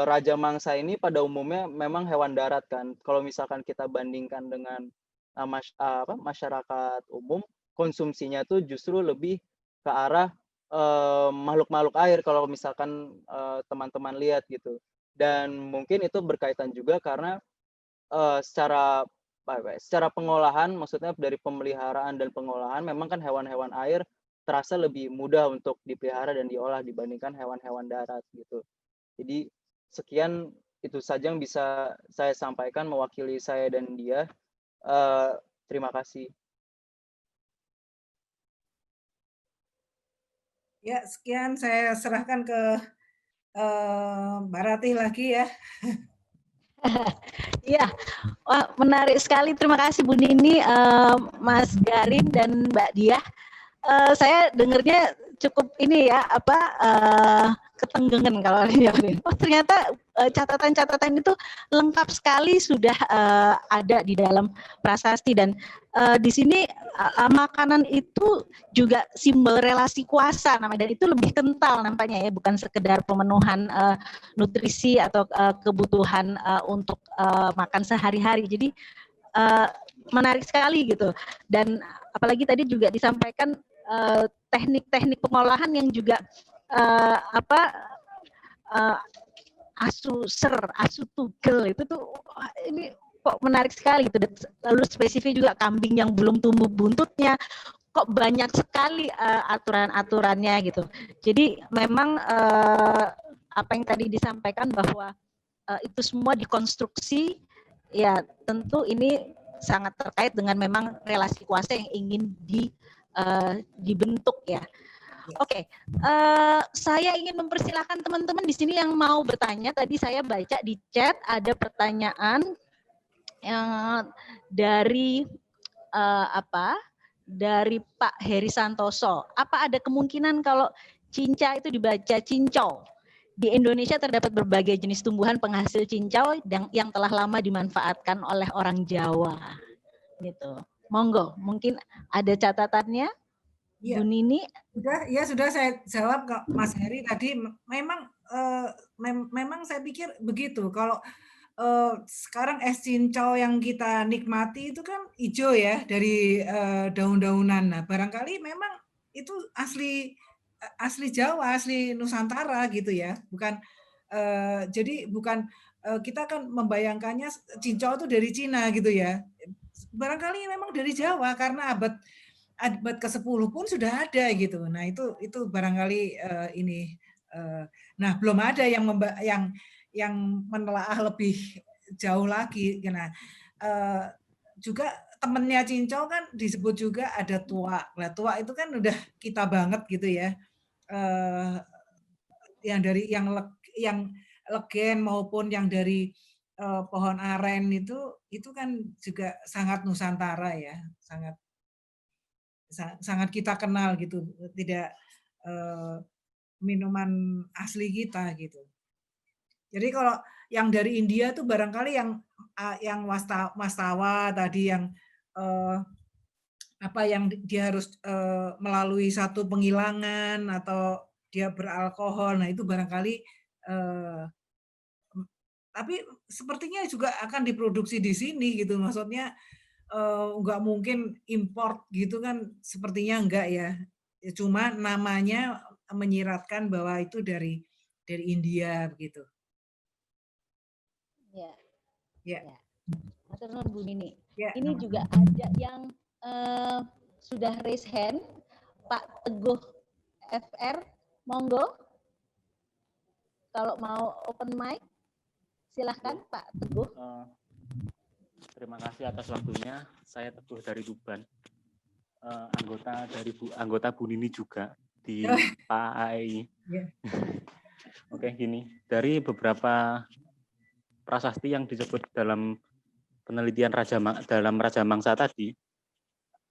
Raja Mangsa ini pada umumnya memang hewan darat kan. Kalau misalkan kita bandingkan dengan masyarakat umum, konsumsinya tuh justru lebih ke arah makhluk-makhluk air kalau misalkan teman-teman lihat gitu. Dan mungkin itu berkaitan juga karena secara pengolahan, maksudnya dari pemeliharaan dan pengolahan, memang kan hewan-hewan air terasa lebih mudah untuk dipelihara dan diolah dibandingkan hewan-hewan darat gitu. Jadi sekian, itu saja yang bisa saya sampaikan mewakili saya dan dia. Terima kasih. Ya, sekian saya serahkan ke Mbak Ratih lagi ya. Iya, wah, menarik sekali. Terima kasih Bu Nini, Mas Garin, dan Mbak Diah. Saya dengarnya cukup ini ya, ketenggengan kalau ini. Oh, ternyata catatan-catatan itu lengkap sekali sudah ada di dalam prasasti, dan di sini makanan itu juga simbol relasi kuasa namanya, dan itu lebih kental nampaknya ya, bukan sekedar pemenuhan nutrisi atau kebutuhan untuk makan sehari-hari. Jadi menarik sekali gitu, dan apalagi tadi juga disampaikan teknik-teknik pengolahan yang juga asu tugel itu tuh ini kok menarik sekali gitu. Lalu spesifik juga kambing yang belum tumbuh buntutnya, kok banyak sekali aturan-aturannya gitu. Jadi memang apa yang tadi disampaikan bahwa itu semua dikonstruksi, ya tentu ini sangat terkait dengan memang relasi kuasa yang ingin dibentuk ya. Oke, saya ingin mempersilahkan teman-teman di sini yang mau bertanya. Tadi saya baca di chat ada pertanyaan yang dari dari Pak Heri Santoso. Apa ada kemungkinan kalau cinca itu dibaca cincau? Di Indonesia terdapat berbagai jenis tumbuhan penghasil cincau yang telah lama dimanfaatkan oleh orang Jawa. Gitu. Monggo, mungkin ada catatannya, Ya. Bu Nini? Sudah saya jawab ke Mas Heri tadi. Memang saya pikir begitu. Kalau sekarang es cincau yang kita nikmati itu kan hijau ya, dari daun-daunan. Nah, barangkali memang itu asli Jawa, asli Nusantara gitu ya. Bukan jadi bukan kita kan membayangkannya cincau itu dari Cina gitu ya. Barangkali memang dari Jawa karena abad ke-10 pun sudah ada gitu. Nah, itu barangkali ini. Nah, belum ada yang menelaah lebih jauh lagi. Nah, juga temennya cincau kan disebut juga ada tua. Nah, tua itu kan udah kita banget gitu ya. Yang dari yang legen maupun yang dari pohon aren itu kan juga sangat Nusantara ya, sangat kita kenal gitu. Tidak minuman asli kita gitu. Jadi kalau yang dari India tuh barangkali yang wastawa tadi yang yang dia harus melalui satu penghilangan atau dia beralkohol. Nah itu barangkali tapi sepertinya juga akan diproduksi di sini gitu. Maksudnya nggak mungkin import gitu kan, sepertinya enggak ya. Cuma namanya menyiratkan bahwa itu dari India begitu. Ya. Ya. Ya. Matur nuwun Bu Nini. Ya, Ini juga ada yang sudah raise hand, Pak Teguh FR, monggo. Kalau mau open mic, silahkan Pak Teguh. Terima kasih atas waktunya. Saya Teguh dari Tuban. Anggota Bu Nini juga di PAI. Yeah. Oke, gini. Dari beberapa prasasti yang disebut dalam penelitian dalam Raja Mangsa tadi,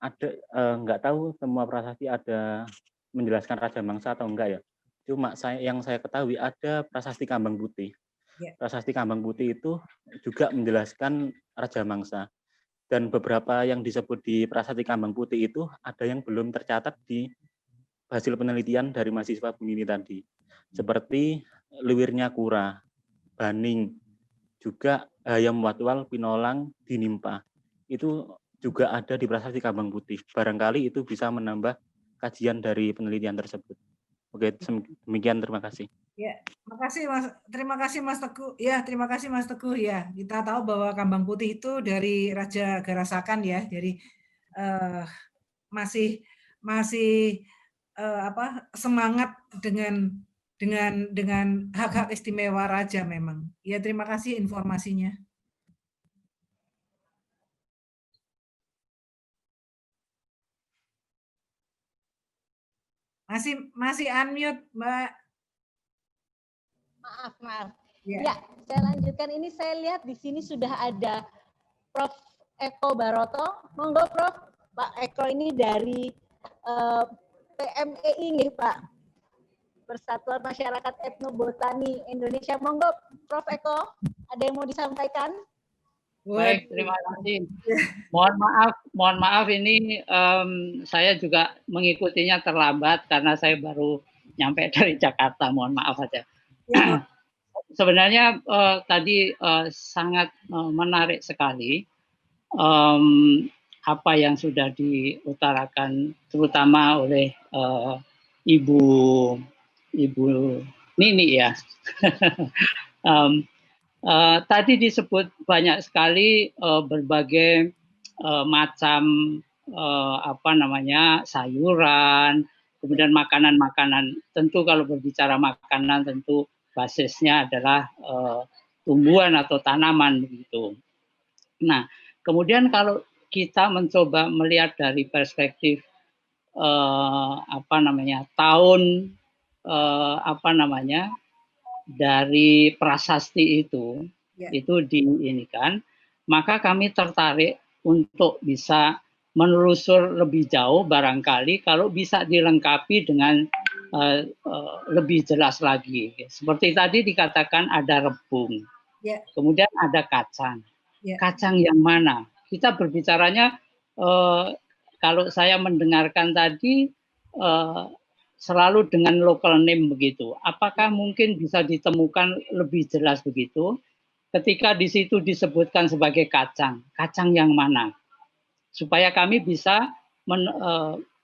ada nggak tahu semua prasasti ada menjelaskan Raja Mangsa atau enggak ya. Cuma yang saya ketahui ada prasasti Kambang Putih. Yeah. Prasasti Kambang Putih itu juga menjelaskan Raja Mangsa. Dan beberapa yang disebut di prasasti Kambang Putih itu ada yang belum tercatat di hasil penelitian dari mahasiswa Bu Nini tadi. Seperti Luwirnya Kura, Baning, juga Hayam Watwal, Pinolang, Dinimpa. Itu juga ada di prasasti Kambang Putih. Barangkali itu bisa menambah kajian dari penelitian tersebut. Oke, demikian, terima kasih. Ya, terima kasih Mas Teguh. Ya, terima kasih Mas Teguh ya. Kita tahu bahwa Kambang Putih itu dari Raja Garasakan ya. Jadi masih semangat dengan hak-hak istimewa raja memang. Ya, terima kasih informasinya. Masih unmute, Mbak. Maaf. Ya, saya lanjutkan. Ini saya lihat di sini sudah ada Prof. Eko Baroto. Monggo Prof. Pak Eko ini dari PMEI nih Pak. Persatuan Masyarakat Etnobotani Indonesia. Monggo Prof. Eko, ada yang mau disampaikan? Baik, terima kasih. Mohon maaf ini saya juga mengikutinya terlambat karena saya baru nyampe dari Jakarta. Mohon maaf saja. Ya. Sebenarnya tadi sangat menarik sekali apa yang sudah diutarakan terutama oleh Ibu Nini ya. Tadi disebut banyak sekali berbagai macam sayuran, kemudian makanan-makanan. Tentu kalau berbicara makanan tentu basisnya adalah tumbuhan atau tanaman begitu. Nah, kemudian kalau kita mencoba melihat dari perspektif tahun dari prasasti itu diinikan, maka kami tertarik untuk bisa menelusur lebih jauh, barangkali kalau bisa dilengkapi dengan lebih jelas lagi. Seperti tadi dikatakan ada rebung, kemudian ada kacang. Kacang yang mana? Kita berbicaranya kalau saya mendengarkan tadi selalu dengan local name begitu. Apakah mungkin bisa ditemukan lebih jelas begitu? Ketika di situ disebutkan sebagai kacang yang mana? Supaya kami bisa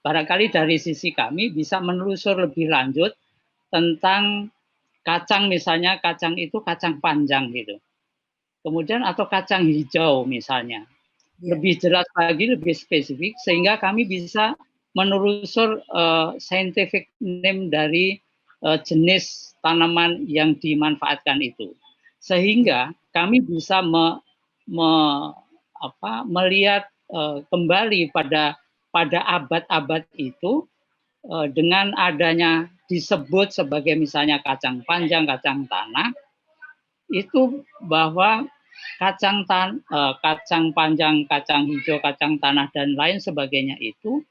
barangkali dari sisi kami bisa menelusur lebih lanjut tentang kacang, misalnya kacang itu kacang panjang gitu. Kemudian atau kacang hijau misalnya. Lebih jelas lagi, lebih spesifik sehingga kami bisa menelusur scientific name dari jenis tanaman yang dimanfaatkan itu. Sehingga kami bisa melihat kembali pada abad-abad itu dengan adanya disebut sebagai misalnya kacang panjang, kacang tanah, itu bahwa kacang panjang, kacang hijau, kacang tanah dan lain sebagainya itu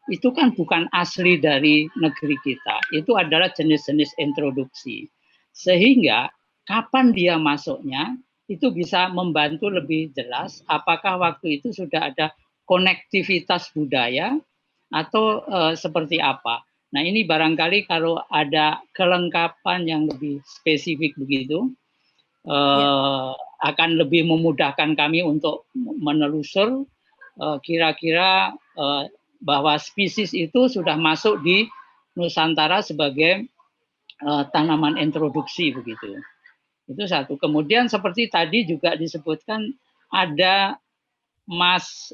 itu kan bukan asli dari negeri kita. Itu adalah jenis-jenis introduksi. Sehingga kapan dia masuknya, itu bisa membantu lebih jelas apakah waktu itu sudah ada konektivitas budaya atau seperti apa. Nah, ini barangkali kalau ada kelengkapan yang lebih spesifik begitu, akan lebih memudahkan kami untuk menelusur kira-kira bahwa spesies itu sudah masuk di Nusantara sebagai tanaman introduksi begitu. Itu satu. Kemudian seperti tadi juga disebutkan ada Mas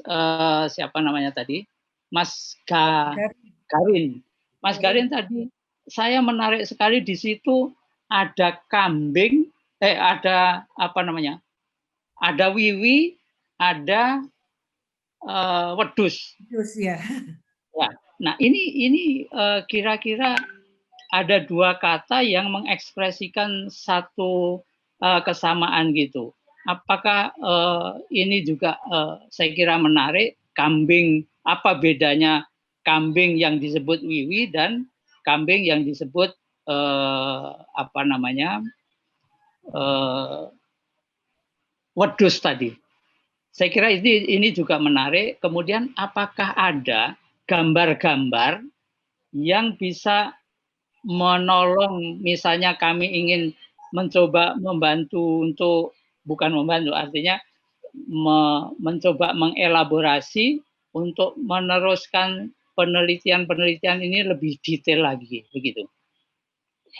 siapa namanya tadi? Mas Garin. Mas Garin tadi saya menarik sekali di situ ada kambing, ada apa namanya? Ada wiwi, ada wedus. Wedus ya. Ya. Nah, ini kira-kira ada dua kata yang mengekspresikan satu kesamaan gitu. Apakah ini juga saya kira menarik, kambing, apa bedanya kambing yang disebut wiwi dan kambing yang disebut apa namanya wedus tadi. Saya kira ini juga menarik. Kemudian apakah ada gambar-gambar yang bisa menolong, misalnya kami ingin mencoba membantu untuk, bukan membantu, artinya mencoba mengelaborasi untuk meneruskan penelitian-penelitian ini lebih detail lagi, begitu.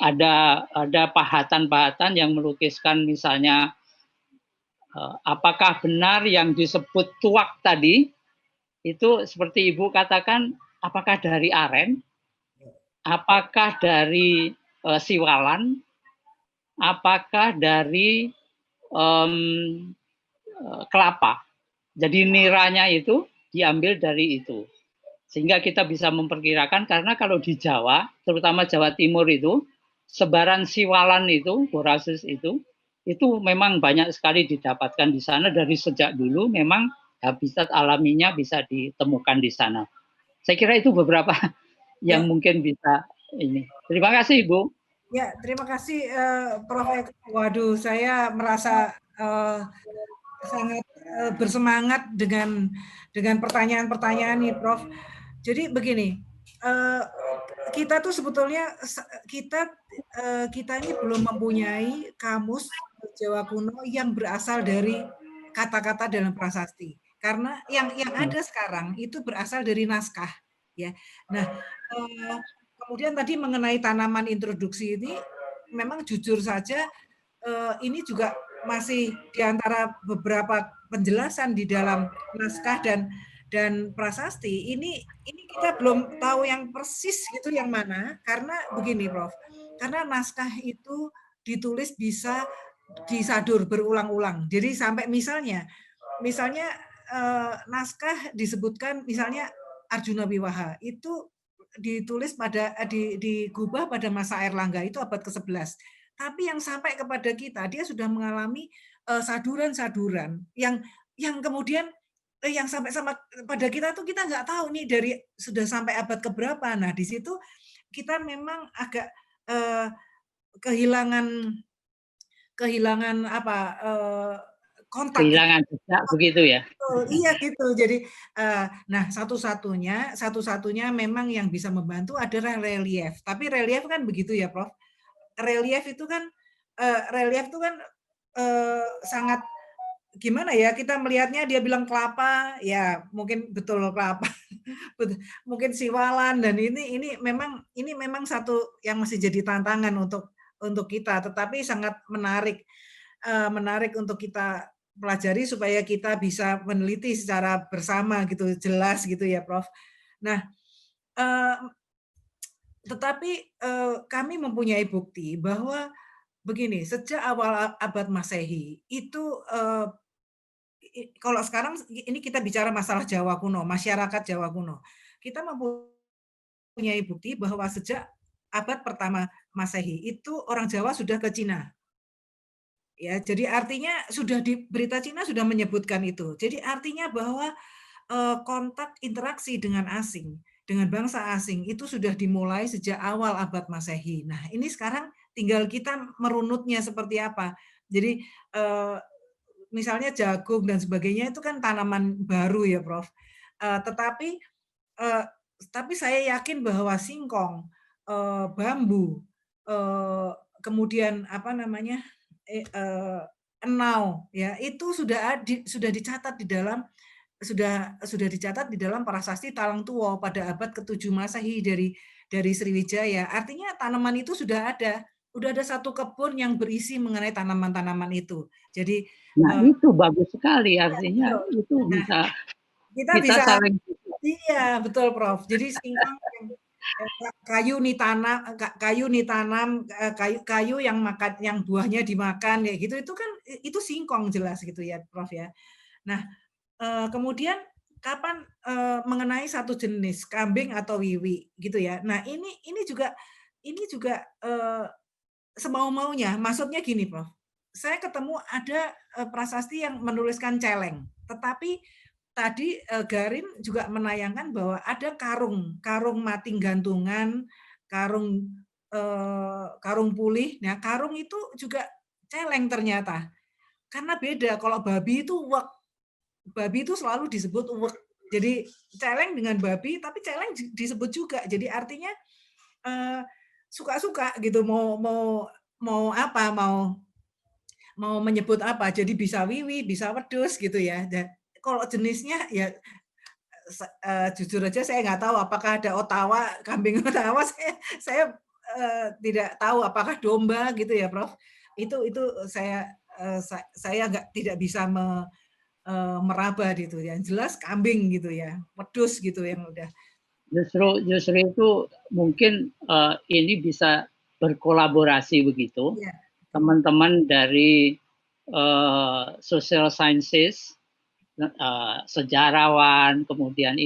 Ada pahatan-pahatan yang melukiskan misalnya apakah benar yang disebut tuak tadi itu seperti Ibu katakan, apakah dari aren? Apakah dari siwalan, apakah dari kelapa. Jadi niranya itu diambil dari itu. Sehingga kita bisa memperkirakan, karena kalau di Jawa, terutama Jawa Timur itu, sebaran siwalan itu, Borasius itu memang banyak sekali didapatkan di sana dari sejak dulu, memang habitat alaminya bisa ditemukan di sana. Saya kira itu beberapa yang mungkin bisa ini. Terima kasih, Ibu. Ya, terima kasih Prof. Eko. Waduh, saya merasa sangat bersemangat dengan pertanyaan-pertanyaan nih, Prof. Jadi begini, kita tuh sebetulnya kita ini belum mempunyai kamus Jawa kuno yang berasal dari kata-kata dalam prasasti. Karena yang ada sekarang itu berasal dari naskah, ya. Nah, kemudian tadi mengenai tanaman introduksi ini, memang jujur saja ini juga masih di antara beberapa penjelasan di dalam naskah dan prasasti. Ini kita belum tahu yang persis gitu yang mana, karena begini, Prof. Karena naskah itu ditulis bisa disadur berulang-ulang. Jadi sampai misalnya naskah disebutkan misalnya Arjuna Wiwaha itu ditulis pada digubah pada masa Airlangga itu abad ke-11. Tapi yang sampai kepada kita dia sudah mengalami saduran-saduran yang kemudian yang sampai sama pada kita tuh kita nggak tahu nih dari sudah sampai abad keberapa. Nah, di situ kita memang agak kehilangan apa kontak. Kehilangan jejak begitu ya. Iya gitu. Jadi nah satu-satunya memang yang bisa membantu adalah relief. Tapi relief kan begitu ya, Prof. Relief itu kan sangat gimana ya, kita melihatnya dia bilang kelapa, ya mungkin betul kelapa. Mungkin siwalan, dan ini memang satu yang masih jadi tantangan untuk kita, tetapi sangat menarik untuk kita pelajari supaya kita bisa meneliti secara bersama gitu, jelas gitu ya, Prof. Nah, tetapi kami mempunyai bukti bahwa begini, sejak awal abad Masehi itu kalau sekarang ini kita bicara masalah Jawa kuno, masyarakat Jawa kuno. Kita mempunyai bukti bahwa sejak abad pertama Masehi itu orang Jawa sudah ke Cina. Ya, jadi artinya sudah di berita Cina sudah menyebutkan itu. Jadi artinya bahwa kontak interaksi dengan asing dengan bangsa asing itu sudah dimulai sejak awal abad Masehi. Nah, ini sekarang tinggal kita merunutnya seperti apa. Jadi misalnya jagung dan sebagainya itu kan tanaman baru ya, Prof. Tapi saya yakin bahwa singkong, bambu, kemudian apa namanya, enau, ya itu sudah dicatat di dalam prasasti Talang Tuwo pada abad ke-7 Masehi dari Sriwijaya. Artinya tanaman itu sudah ada satu kebun yang berisi mengenai tanaman-tanaman itu. Jadi itu bagus sekali, artinya itu bisa kita bisa saling. Iya, betul, Prof. Jadi singkong kayu yang buahnya dimakan kayak gitu, itu kan itu singkong jelas gitu ya, Prof ya. Nah, kemudian kapan mengenai satu jenis kambing atau wiwi gitu ya. Nah, ini juga semau-maunya. Maksudnya gini, Prof. Saya ketemu ada prasasti yang menuliskan celeng, tetapi tadi Garin juga menayangkan bahwa ada karung mating gantungan, karung pulih. Nah, karung itu juga celeng ternyata. Karena beda, kalau babi itu uwek. Babi itu selalu disebut uwek. Jadi celeng dengan babi, tapi celeng disebut juga. Jadi artinya suka-suka gitu, mau apa, mau menyebut apa. Jadi bisa wiwi, bisa wedhus gitu ya. Dan kalau jenisnya ya jujur aja saya nggak tahu apakah ada Ottawa, kambing Ottawa, saya tidak tahu apakah domba gitu ya, Prof. Itu saya tidak bisa meraba gitu. Yang jelas kambing gitu ya, wedhus gitu yang udah. Justru itu mungkin ini bisa berkolaborasi begitu. Teman-teman dari social sciences, sejarawan, kemudian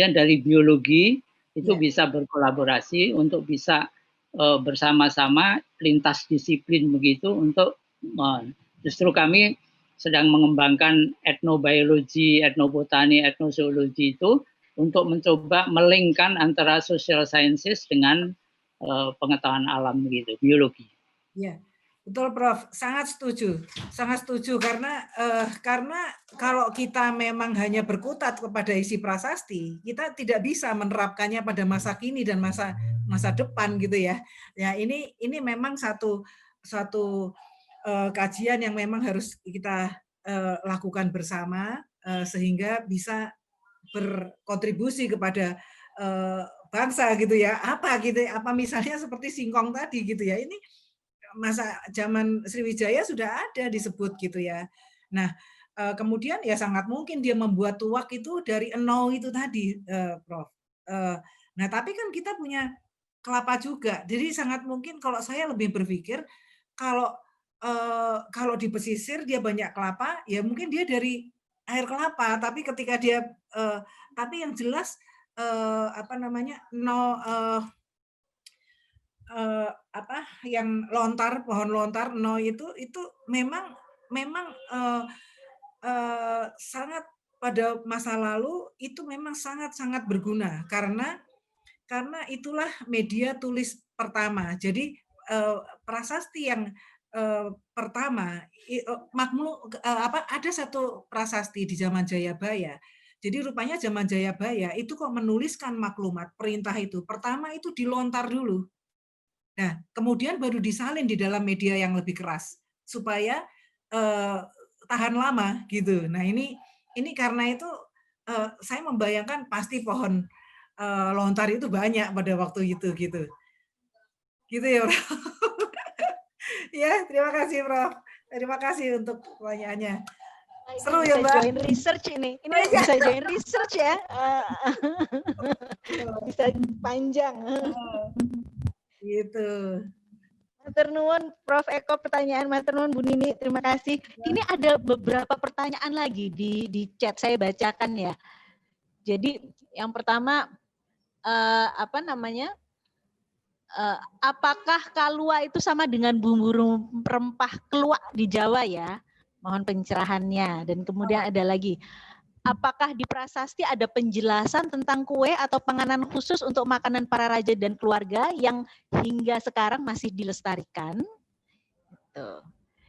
dari biologi itu bisa berkolaborasi untuk bisa bersama-sama lintas disiplin begitu untuk justru kami sedang mengembangkan etnobiologi, etnobotani, etnozoologi itu untuk mencoba melingkan antara social sciences dengan pengetahuan alam gitu, biologi. Ya. Betul, Prof. Sangat setuju karena kalau kita memang hanya berkutat kepada isi prasasti, kita tidak bisa menerapkannya pada masa kini dan masa depan gitu ya. Ya, ini memang satu kajian yang memang harus kita lakukan bersama sehingga bisa berkontribusi kepada bangsa gitu ya. Apa misalnya seperti singkong tadi gitu ya. Ini masa zaman Sriwijaya sudah ada disebut gitu ya. Nah, kemudian ya sangat mungkin dia membuat tuak itu dari enau itu tadi, Prof. Nah, tapi kan kita punya kelapa juga. Jadi sangat mungkin kalau saya lebih berpikir kalau di pesisir dia banyak kelapa, ya mungkin dia dari air kelapa. Tapi ketika dia, tapi yang jelas yang pohon lontar no itu memang sangat pada masa lalu itu memang sangat berguna karena itulah media tulis pertama. Jadi prasasti yang pertama ada satu prasasti di zaman Jayabaya. Jadi rupanya zaman Jayabaya itu kok menuliskan maklumat perintah itu pertama itu dilontar dulu. Nah, kemudian baru disalin di dalam media yang lebih keras supaya tahan lama gitu. Nah, ini karena itu saya membayangkan pasti pohon lontar itu banyak pada waktu itu gitu. Gitu ya, Prof. Ya, terima kasih, Prof. Terima kasih untuk pertanyaannya. Seru ya, Mbak. Join research ini. Ini bisa join research ya. Bisa panjang. Gitu. Matur nuwun Prof Eko, pertanyaan matur nuwun Bu Nini, terima kasih. Ini ada beberapa pertanyaan lagi di chat, saya bacakan ya. Jadi yang pertama apakah kalua itu sama dengan bumbu rempah keluak di Jawa ya? Mohon pencerahannya. Dan kemudian ada lagi, apakah di prasasti ada penjelasan tentang kue atau penganan khusus untuk makanan para raja dan keluarga yang hingga sekarang masih dilestarikan? Tuh.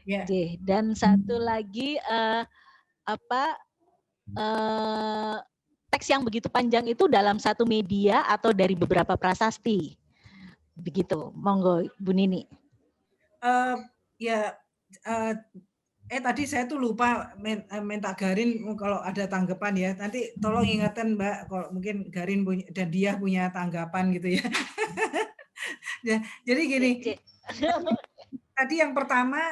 Ya. Dan satu lagi teks yang begitu panjang itu dalam satu media atau dari beberapa prasasti? Begitu, monggo Bu Nini. Tadi saya tuh lupa minta Garin kalau ada tanggapan ya. Nanti tolong ingatkan Mbak kalau mungkin Garin dan dia punya tanggapan gitu ya. Jadi gini. Tadi yang pertama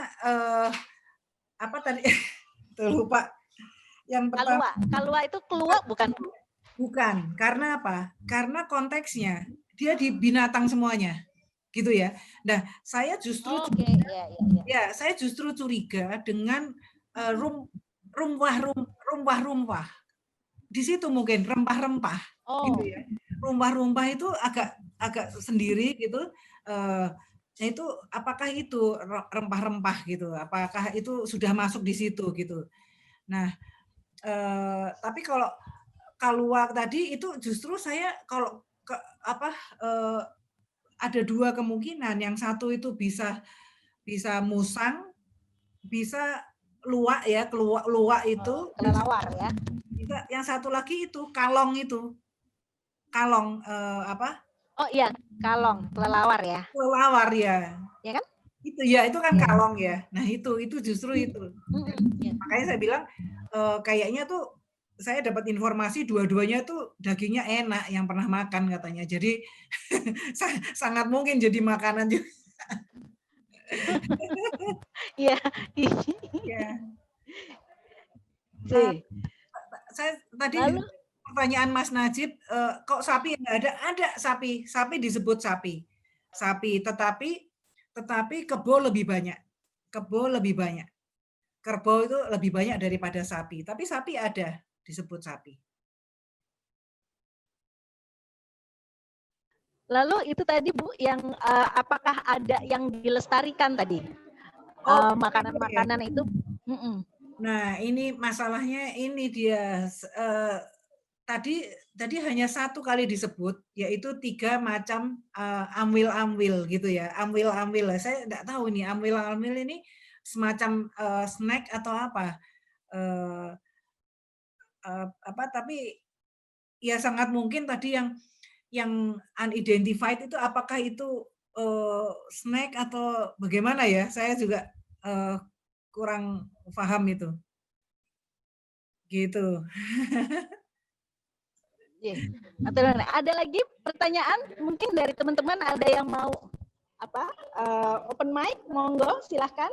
apa tadi? Lupa. Yang pertama. Kalua itu keluar bukan? Bukan. Karena apa? Karena konteksnya dia di binatang semuanya. Gitu ya. Nah, saya justru saya justru curiga dengan rumpah-rumpah. Di situ mungkin rempah-rempah gitu ya. Rumpah-rumpah itu agak sendiri gitu. Itu apakah itu rempah-rempah gitu? Apakah itu sudah masuk di situ gitu? Nah, tapi kalau kalua tadi itu justru saya kalau ada dua kemungkinan. Yang satu itu bisa musang, bisa luwak ya, luwak itu. Kelelawar ya. Yang satu lagi itu kalong itu. Kalong apa? Oh iya, kalong, kelelawar ya. Kelelawar ya. Ya kan? Itu kan kalong ya. Nah, itu justru itu. Makanya saya bilang kayaknya tuh saya dapat informasi dua-duanya tuh dagingnya enak yang pernah makan katanya. Jadi sangat mungkin jadi makanan juga. Iya. Saya tadi pertanyaan Mas Najib, kok sapi nggak ada? Ada sapi. Sapi disebut sapi. Tetapi kebo lebih banyak. Kerbau itu lebih banyak daripada sapi. Tapi sapi ada. Disebut sapi. Lalu itu tadi Bu, yang apakah ada yang dilestarikan tadi? Makanan-makanan itu? Nah, ini masalahnya ini dia. Tadi hanya satu kali disebut, yaitu 3 macam amwil-amwil gitu ya. Amwil-amwil. Saya tidak tahu nih amwil-amwil ini semacam snack atau apa. Tapi ya sangat mungkin tadi yang unidentified itu apakah itu snack atau bagaimana ya? Saya juga kurang paham itu. Gitu. Ada lagi pertanyaan? Mungkin dari teman-teman ada yang mau open mic, monggo silahkan.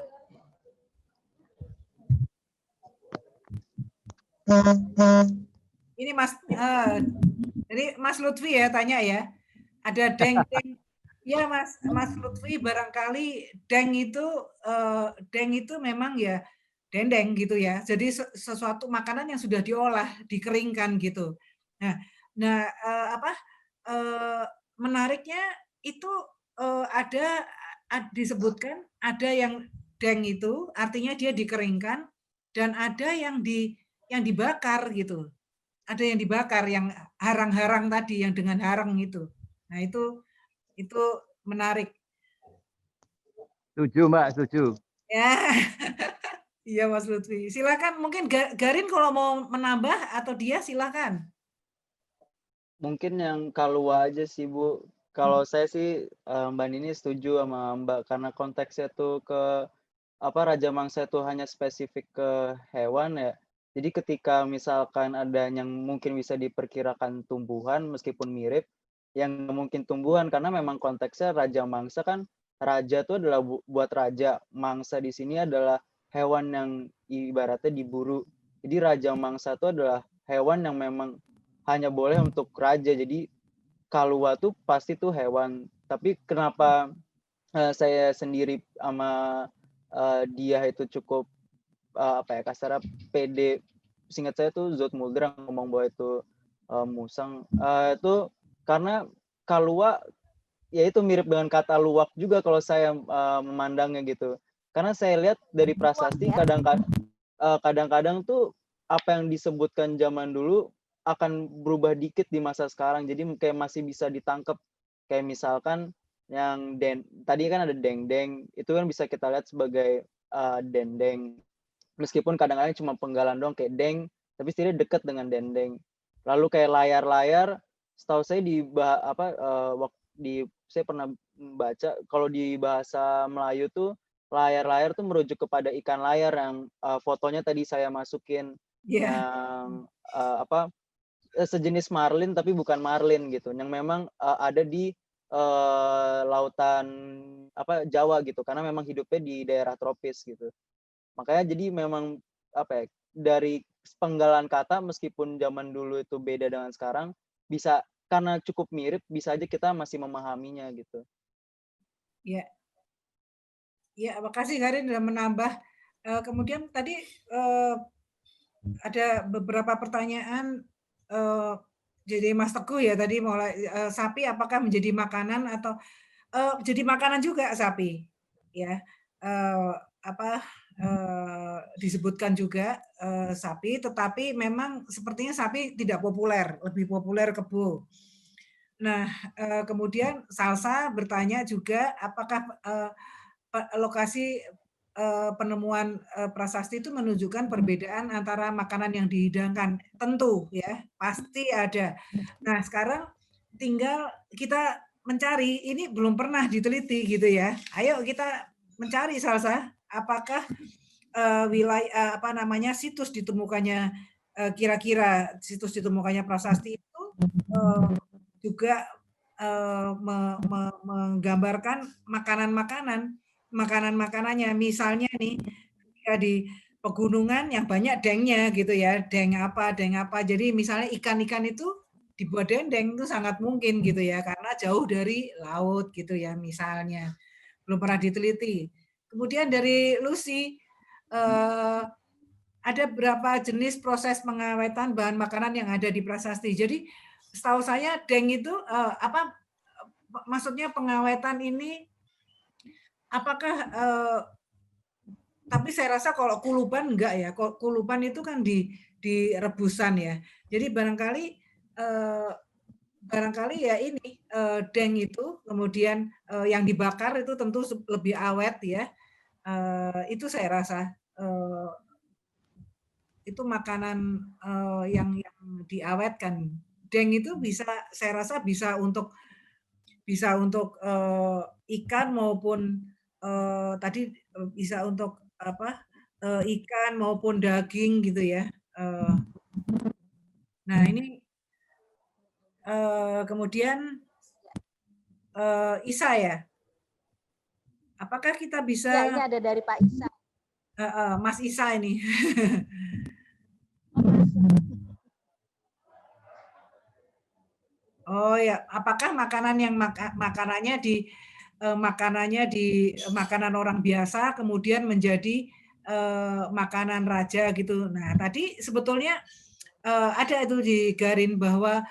Ini jadi Mas Lutfi ya tanya ya. Ada deng. Ya Mas Lutfi, barangkali deng itu memang ya dendeng gitu ya. Jadi sesuatu makanan yang sudah diolah, dikeringkan gitu. Nah menariknya itu ada disebutkan ada yang deng itu artinya dia dikeringkan dan ada yang dibakar gitu. Ada yang dibakar, yang harang-harang tadi, yang dengan harang itu. Nah, itu menarik. Setuju, Mbak, setuju. Ya. Iya, Mas Lutfi. Silakan, mungkin Garin kalau mau menambah atau dia silakan. Mungkin yang kalua aja sih, Bu. Kalau saya sih Mbak Nini setuju sama Mbak karena konteksnya tuh ke Raja Mangsa itu hanya spesifik ke hewan ya. Jadi ketika misalkan ada yang mungkin bisa diperkirakan tumbuhan meskipun mirip, yang mungkin tumbuhan karena memang konteksnya Raja Mangsa kan raja itu adalah buat raja, mangsa di sini adalah hewan yang ibaratnya diburu. Jadi Raja Mangsa itu adalah hewan yang memang hanya boleh untuk raja. Jadi kalua tuh pasti tuh hewan. Tapi kenapa saya sendiri sama dia itu cukup kasarnya pede, singkat saya tuh Zoetmulder yang ngomong bahwa itu musang itu karena kalua ya itu mirip dengan kata luwak juga kalau saya memandangnya gitu, karena saya lihat dari prasasti kadang-kadang tuh apa yang disebutkan zaman dulu akan berubah dikit di masa sekarang. Jadi kayak masih bisa ditangkap. Kayak misalkan yang tadi kan ada dendeng, itu kan bisa kita lihat sebagai dendeng. Meskipun kadang-kadang cuma penggalan doang kayak deng, tapi setidaknya dekat dengan dendeng. Lalu kayak layar-layar, setahu saya saya pernah baca kalau di bahasa Melayu tuh layar-layar tuh merujuk kepada ikan layar yang fotonya tadi saya masukin yang sejenis marlin tapi bukan marlin gitu, yang memang ada di lautan Jawa gitu, karena memang hidupnya di daerah tropis gitu. Makanya jadi memang dari penggalan kata meskipun zaman dulu itu beda dengan sekarang, bisa karena cukup mirip bisa aja kita masih memahaminya gitu. Ya. Ya, makasih Karin sudah menambah. Kemudian tadi ada beberapa pertanyaan jadi Mas Teguh ya tadi mulai sapi apakah menjadi makanan atau jadi makanan juga sapi ya disebutkan juga sapi, tetapi memang sepertinya sapi tidak populer, lebih populer kebo. Nah kemudian Salsa bertanya juga apakah lokasi penemuan prasasti itu menunjukkan perbedaan antara makanan yang dihidangkan. Tentu ya, pasti ada. Nah, sekarang tinggal kita mencari, ini belum pernah diteliti gitu ya. Ayo kita mencari Salsa, apakah wilayah situs ditemukannya kira-kira situs ditemukannya prasasti itu juga menggambarkan makanan-makanannya. Misalnya nih di pegunungan yang banyak dengnya gitu ya, deng apa. Jadi misalnya ikan-ikan itu dibuat dendeng itu sangat mungkin gitu ya, karena jauh dari laut gitu ya misalnya. Belum pernah diteliti. Kemudian dari Lucy, ada berapa jenis proses pengawetan bahan makanan yang ada di prasasti. Jadi setahu saya deng itu maksudnya pengawetan ini apakah tapi saya rasa kalau kuluban enggak ya. Kuluban itu kan di rebusan ya. Jadi barangkali ya ini deng itu kemudian yang dibakar itu tentu lebih awet ya. Itu saya rasa itu makanan yang diawetkan. Deng itu bisa saya rasa bisa untuk ikan maupun tadi bisa untuk ikan maupun daging gitu ya. Nah ini kemudian Isa ya. Apakah kita bisa? Ya, ini ada dari Pak Isa. Mas Isa ini. Oh ya, apakah makanannya di makanan orang biasa kemudian menjadi makanan raja gitu. Nah, tadi sebetulnya ada itu di Garin bahwa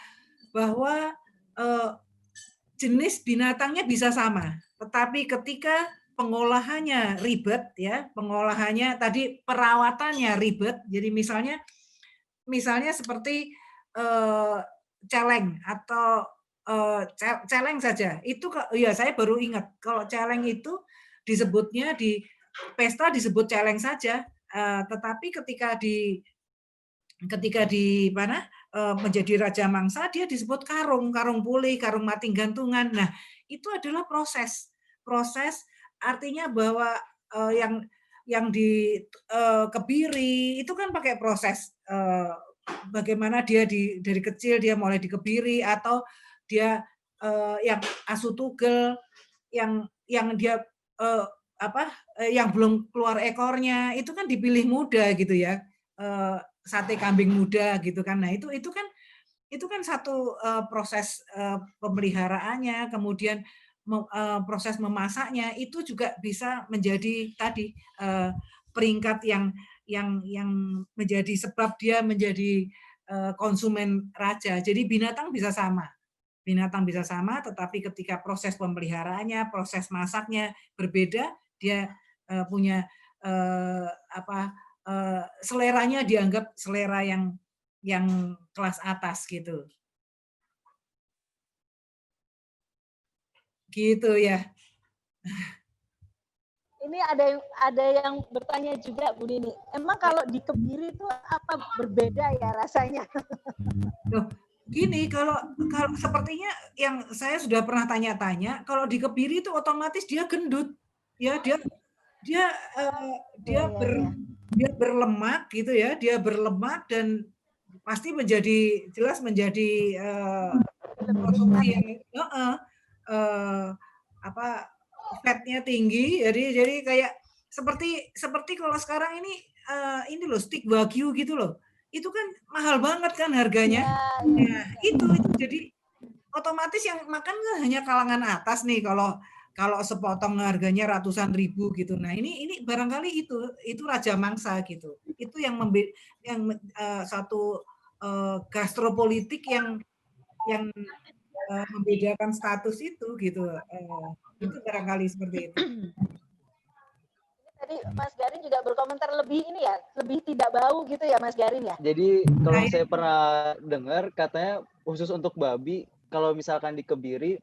jenis binatangnya bisa sama, tetapi ketika pengolahannya ribet ya, pengolahannya tadi perawatannya ribet. Jadi misalnya seperti celeng atau celeng saja. Itu ya saya baru ingat kalau celeng itu disebutnya di pesta disebut celeng saja, tetapi ketika di mana menjadi raja mangsa dia disebut karung pulih, karung mati gantungan. Nah, itu adalah proses artinya bahwa yang di kebiri itu kan pakai proses bagaimana dia dari kecil dia mulai dikebiri atau dia yang asu tugel yang dia yang belum keluar ekornya itu kan dipilih muda gitu ya, sate kambing muda gitu kan. Nah itu kan satu proses pemeliharaannya, kemudian proses memasaknya itu juga bisa menjadi tadi peringkat yang menjadi sebab dia menjadi konsumen raja. Jadi binatang bisa sama, tetapi ketika proses pemeliharaannya, proses masaknya berbeda, dia punya seleranya dianggap selera yang kelas atas gitu. Gitu ya. Ini ada yang bertanya juga Bu Nini. Emang kalau di Kebiri itu apa berbeda ya rasanya? Loh, gini, kalau sepertinya yang saya sudah pernah tanya-tanya, kalau di Kebiri itu otomatis dia gendut, ya dia berlemak gitu ya, dia berlemak dan pasti jelas menjadi konsumsi yang fatnya tinggi, jadi kayak seperti kalau sekarang ini loh steak wagyu gitu loh, itu kan mahal banget kan harganya. Nah itu jadi otomatis yang makan hanya kalangan atas nih kalau sepotong harganya ratusan ribu gitu. Nah ini barangkali itu raja mangsa gitu. Itu yang satu gastropolitik yang membedakan status itu gitu. Itu barangkali seperti itu. Tadi Mas Garin juga berkomentar lebih ini ya, lebih tidak bau gitu ya Mas Garin ya. Jadi kalau saya pernah dengar katanya khusus untuk babi, kalau misalkan di Kebiri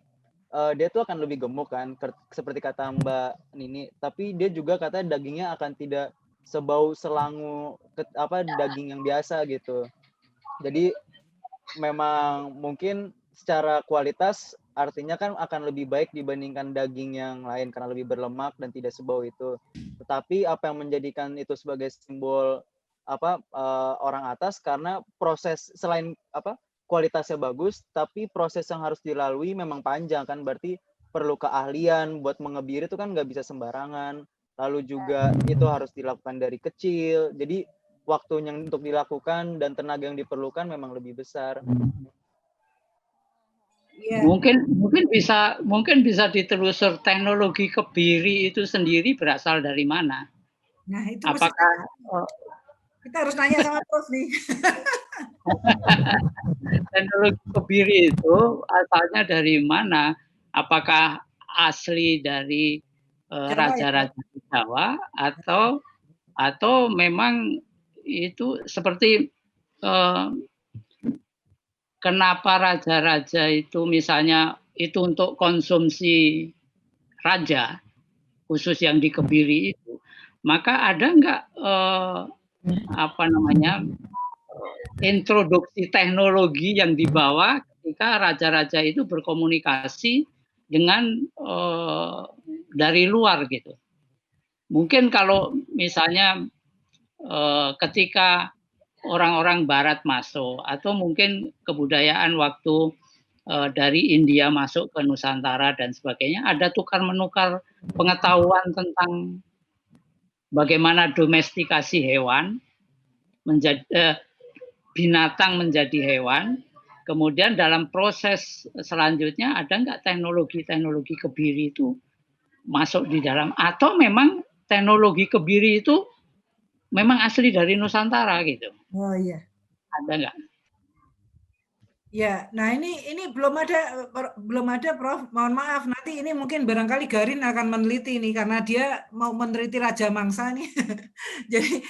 dia tuh akan lebih gemuk kan, seperti kata Mbak Nini. Tapi dia juga katanya dagingnya akan tidak sebau selangu daging yang biasa gitu. Jadi memang mungkin secara kualitas artinya kan akan lebih baik dibandingkan daging yang lain karena lebih berlemak dan tidak sebau itu. Tetapi apa yang menjadikan itu sebagai simbol orang atas karena proses selain kualitasnya bagus, tapi proses yang harus dilalui memang panjang kan, berarti perlu keahlian buat mengebiri itu kan nggak bisa sembarangan. Lalu juga itu harus dilakukan dari kecil. Jadi waktunya untuk dilakukan dan tenaga yang diperlukan memang lebih besar. Mungkin bisa ditelusur teknologi Kebiri itu sendiri berasal dari mana? Nah, itu apakah kita harus nanya sama Prof nih. Teknologi Kebiri itu asalnya dari mana? Apakah asli dari raja-raja Jawa atau memang itu seperti kenapa raja-raja itu misalnya itu untuk konsumsi raja khusus yang di Kebiri itu, maka ada nggak introduksi teknologi yang dibawa ketika raja-raja itu berkomunikasi dengan dari luar gitu. Mungkin kalau misalnya ketika orang-orang Barat masuk atau mungkin kebudayaan waktu dari India masuk ke Nusantara dan sebagainya, ada tukar-menukar pengetahuan tentang bagaimana domestikasi hewan menjadi binatang menjadi hewan. Kemudian dalam proses selanjutnya ada nggak teknologi Kebiri itu masuk di dalam, atau memang teknologi Kebiri itu memang asli dari Nusantara gitu? Oh iya. Ada nggak? Ya, nah ini belum ada Prof. Mohon maaf, nanti ini mungkin barangkali Garin akan meneliti nih karena dia mau meneliti Raja Mangsa nih. Jadi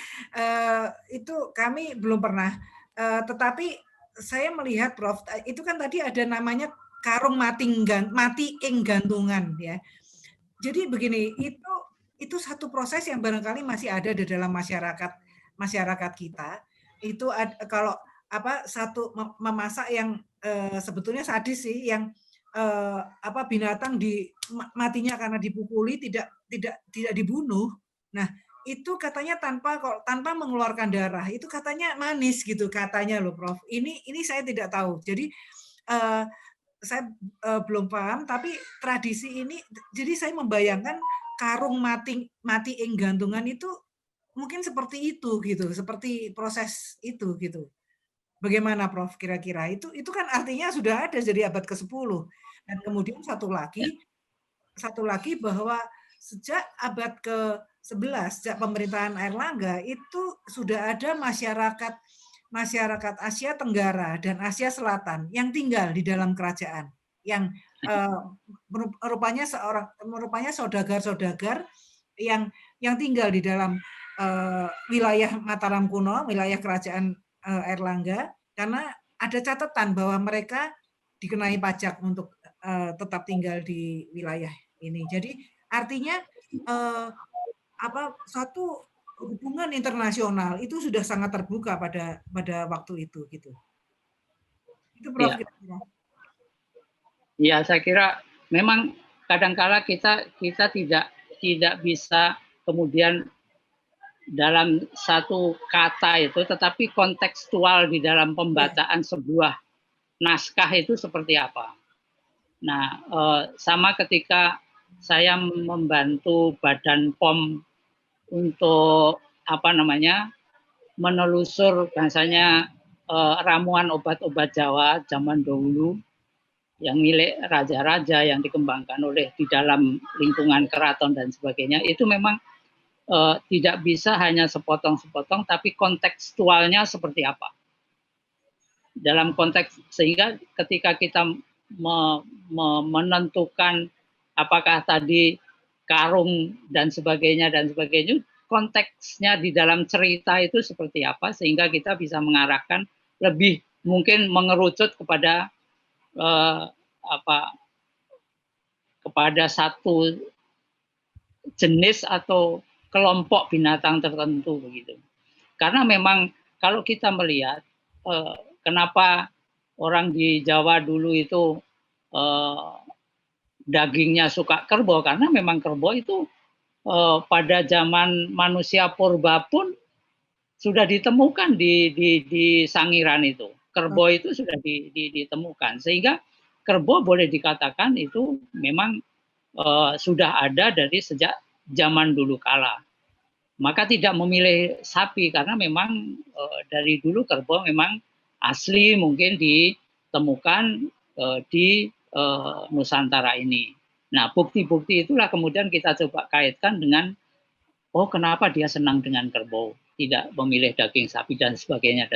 itu kami belum pernah. Tetapi saya melihat Prof, itu kan tadi ada namanya karung mati ing gantungan ya. Jadi begini, itu satu proses yang barangkali masih ada di dalam masyarakat kita. Itu kalau satu memasak yang sebetulnya sadis sih, yang binatang matinya karena dipukuli tidak dibunuh. Nah, itu katanya tanpa mengeluarkan darah, itu katanya manis gitu katanya loh Prof. Ini saya tidak tahu. Jadi saya belum paham, tapi tradisi ini, jadi saya membayangkan karung mati ing gantungan itu mungkin seperti itu gitu, seperti proses itu gitu. Bagaimana Prof kira-kira? Itu kan artinya sudah ada dari abad ke-10. Dan kemudian satu lagi bahwa sejak abad ke-11, sejak pemerintahan Airlangga itu sudah ada masyarakat Asia Tenggara dan Asia Selatan yang tinggal di dalam kerajaan, yang rupanya saudagar-saudagar yang tinggal di dalam wilayah Mataram kuno, wilayah kerajaan Airlangga, karena ada catatan bahwa mereka dikenai pajak untuk tetap tinggal di wilayah ini. Jadi artinya suatu hubungan internasional itu sudah sangat terbuka pada waktu itu gitu. Itu Prof. Ya, saya kira memang kadangkala kita tidak bisa kemudian dalam satu kata itu, tetapi kontekstual di dalam pembacaan sebuah naskah itu seperti apa. Nah, sama ketika saya membantu Badan POM untuk menelusur bahasanya ramuan obat-obat Jawa zaman dahulu yang milik raja-raja yang dikembangkan oleh di dalam lingkungan keraton dan sebagainya, itu memang tidak bisa hanya sepotong-sepotong, tapi kontekstualnya seperti apa. Dalam konteks, sehingga ketika kita menentukan apakah tadi karung dan sebagainya, konteksnya di dalam cerita itu seperti apa, sehingga kita bisa mengarahkan lebih mungkin mengerucut kepada kepada satu jenis atau kelompok binatang tertentu begitu. Karena memang kalau kita melihat kenapa orang di Jawa dulu itu dagingnya suka kerbau, karena memang kerbau itu pada zaman manusia purba pun sudah ditemukan di Sangiran itu. Kerbau itu sudah ditemukan, sehingga kerbau boleh dikatakan itu memang sudah ada dari sejak zaman dulu kala. Maka tidak memilih sapi karena memang dari dulu kerbau memang asli mungkin ditemukan di Nusantara ini. Nah, bukti-bukti itulah kemudian kita coba kaitkan dengan kenapa dia senang dengan kerbau, tidak memilih daging sapi dan sebagainya.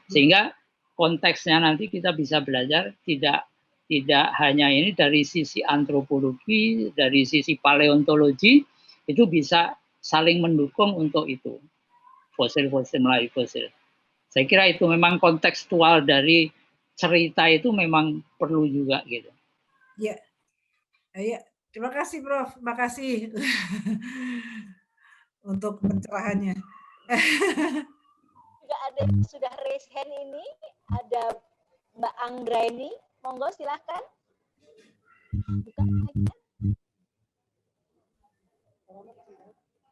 Sehingga konteksnya nanti kita bisa belajar tidak hanya ini dari sisi antropologi, dari sisi paleontologi, itu bisa saling mendukung untuk itu. Fosil-fosil melalui fosil. Saya kira itu memang kontekstual dari cerita itu memang perlu juga gitu. Ya, terima kasih Prof. Terima kasih untuk pencerahannya. Sudah raise hand ini, ada Mbak Anggraini, monggo silahkan. Buka mic-nya.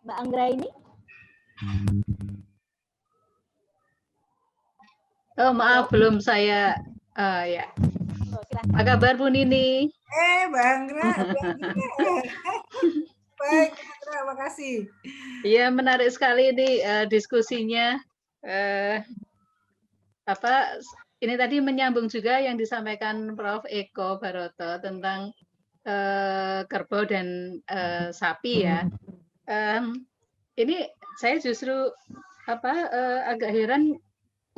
Mbak Anggraini. Oh maaf, belum saya ya. Apa kabar Bu Nini? Mbak Anggra. Baik, terima kasih. Iya, menarik sekali ini diskusinya. Ini tadi menyambung juga yang disampaikan Prof. Eko Baroto tentang kerbau dan sapi ya. Ini saya justru agak heran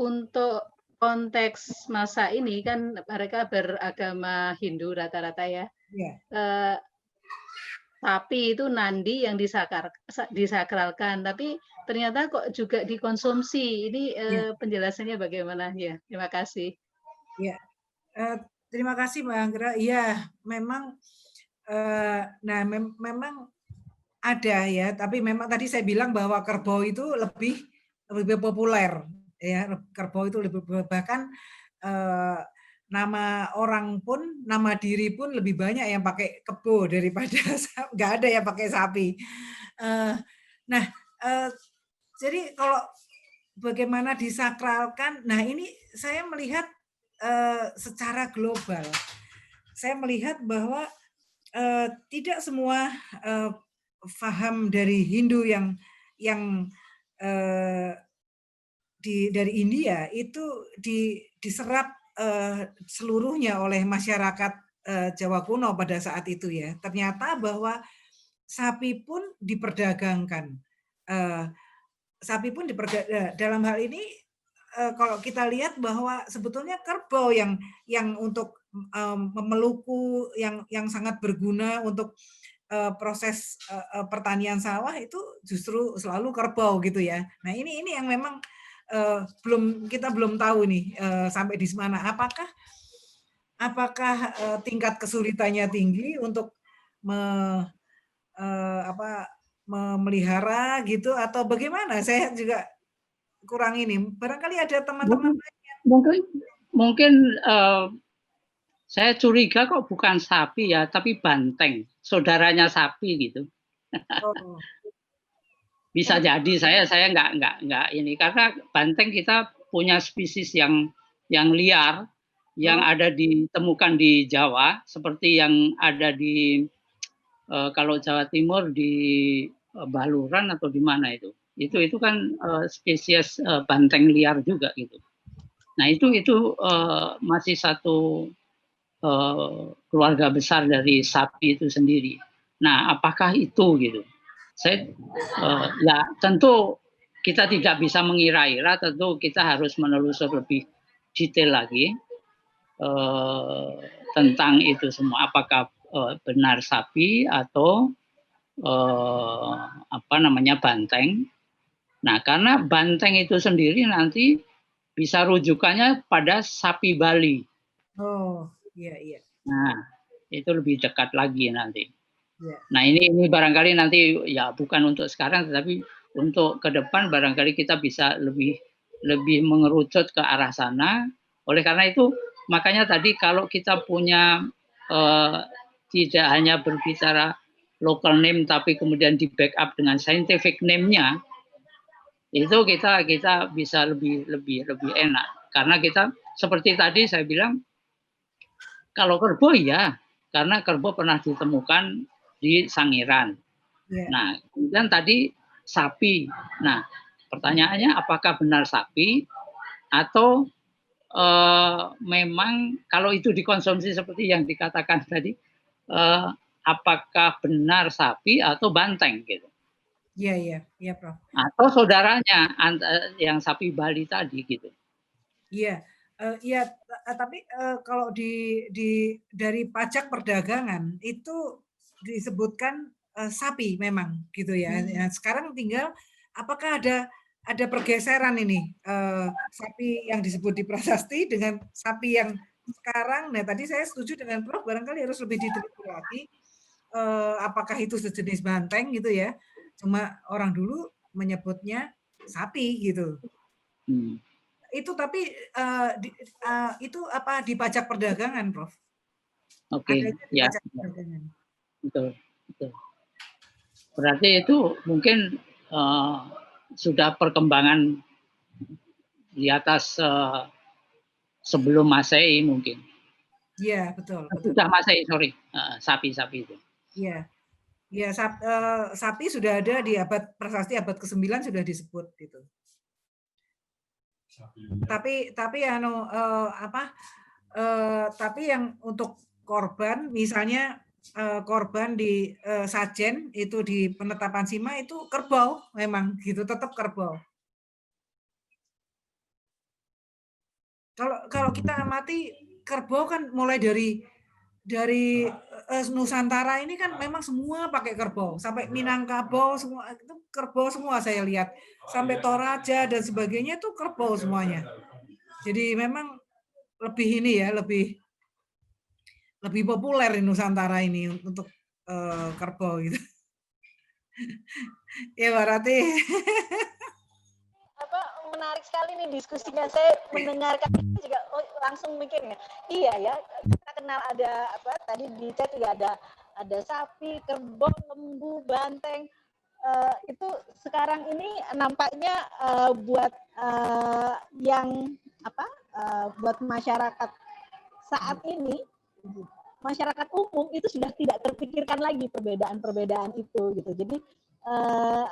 untuk konteks masa ini, kan mereka beragama Hindu rata-rata ya. Sapi itu nandi yang disakralkan, tapi ternyata kok juga dikonsumsi. Ini penjelasannya bagaimana ya? Terima kasih. Ya, terima kasih Mbak Anggra. Iya, memang, memang ada ya. Tapi memang tadi saya bilang bahwa kerbau itu lebih populer. Ya, kerbau itu lebih, bahkan nama orang pun, nama diri pun lebih banyak yang pakai kebo daripada nggak ada yang pakai sapi. Jadi kalau bagaimana disakralkan, nah ini saya melihat secara global, saya melihat bahwa tidak semua paham dari Hindu yang dari India itu diserap seluruhnya oleh masyarakat Jawa kuno pada saat itu ya. Ternyata bahwa sapi pun diperdagangkan. Dalam hal ini kalau kita lihat bahwa sebetulnya kerbau yang untuk memeluku, yang sangat berguna untuk proses pertanian sawah itu justru selalu kerbau gitu ya. Nah ini yang memang kita belum tahu nih sampai di mana. Apakah tingkat kesulitannya tinggi untuk memelihara gitu atau bagaimana? Saya juga kurang ini. Barangkali ada teman-teman mungkin saya curiga kok bukan sapi ya, tapi banteng, saudaranya sapi gitu. Oh. Bisa jadi saya nggak ini, karena banteng kita punya spesies yang liar yang ada ditemukan di Jawa, seperti yang ada di kalau Jawa Timur di Baluran atau di mana itu kan spesies banteng liar juga gitu. Nah itu masih satu keluarga besar dari sapi itu sendiri. Nah apakah itu gitu? Saya ya tentu kita tidak bisa mengira-ira, tentu kita harus menelusur lebih detail lagi tentang itu semua. Apakah benar sapi atau banteng? Nah karena banteng itu sendiri nanti bisa rujukannya pada sapi Bali. Oh, iya. Nah, itu lebih dekat lagi nanti. Yeah. Nah, ini barangkali nanti ya bukan untuk sekarang, tetapi untuk ke depan barangkali kita bisa lebih mengerucut ke arah sana. Oleh karena itu, makanya tadi kalau kita punya tidak hanya berbicara local name, tapi kemudian di backup dengan scientific name-nya, itu kita bisa lebih enak. Karena kita seperti tadi saya bilang, kalau kerbau ya, karena kerbau pernah ditemukan di Sangiran. Yeah. Nah, kemudian tadi sapi. Nah, pertanyaannya apakah benar sapi atau memang kalau itu dikonsumsi seperti yang dikatakan tadi, apakah benar sapi atau banteng gitu? Iya, Prof. Atau saudaranya yang sapi Bali tadi gitu. Iya. Iya, tapi kalau dari pajak perdagangan itu disebutkan sapi memang gitu ya. Nah, sekarang tinggal apakah ada pergeseran ini sapi yang disebut di prasasti dengan sapi yang sekarang. Nah, tadi saya setuju dengan Prof, barangkali harus lebih diteliti lagi apakah itu sejenis banteng gitu ya. Cuma orang dulu menyebutnya sapi gitu. Itu tapi itu apa di pajak perdagangan, Prof? Oke, ya. Betul. Berarti itu mungkin sudah perkembangan di atas sebelum Masehi mungkin. Iya, betul. Sudah Masehi, sorry, sapi-sapi itu. Iya. Ya, sapi sudah ada di prasasti abad ke-9 sudah disebut gitu. Tapi tapi yang untuk korban, misalnya korban di sajen itu di penetapan Sima itu kerbau memang gitu, tetap kerbau. Kalau kita amati kerbau kan mulai dari Nusantara ini kan memang semua pakai kerbau, sampai Minangkabau semua itu kerbau semua saya lihat, sampai Toraja dan sebagainya itu kerbau semuanya. Jadi memang lebih ini ya, lebih populer di Nusantara ini untuk kerbau gitu. Ya berarti menarik sekali nih diskusinya. Saya mendengarkan juga langsung mikirnya, iya ya, kita kenal ada tadi di chat juga ada sapi, kerbau, lembu, banteng. Itu sekarang ini nampaknya buat yang buat masyarakat saat ini, masyarakat umum itu sudah tidak terpikirkan lagi perbedaan itu gitu. Jadi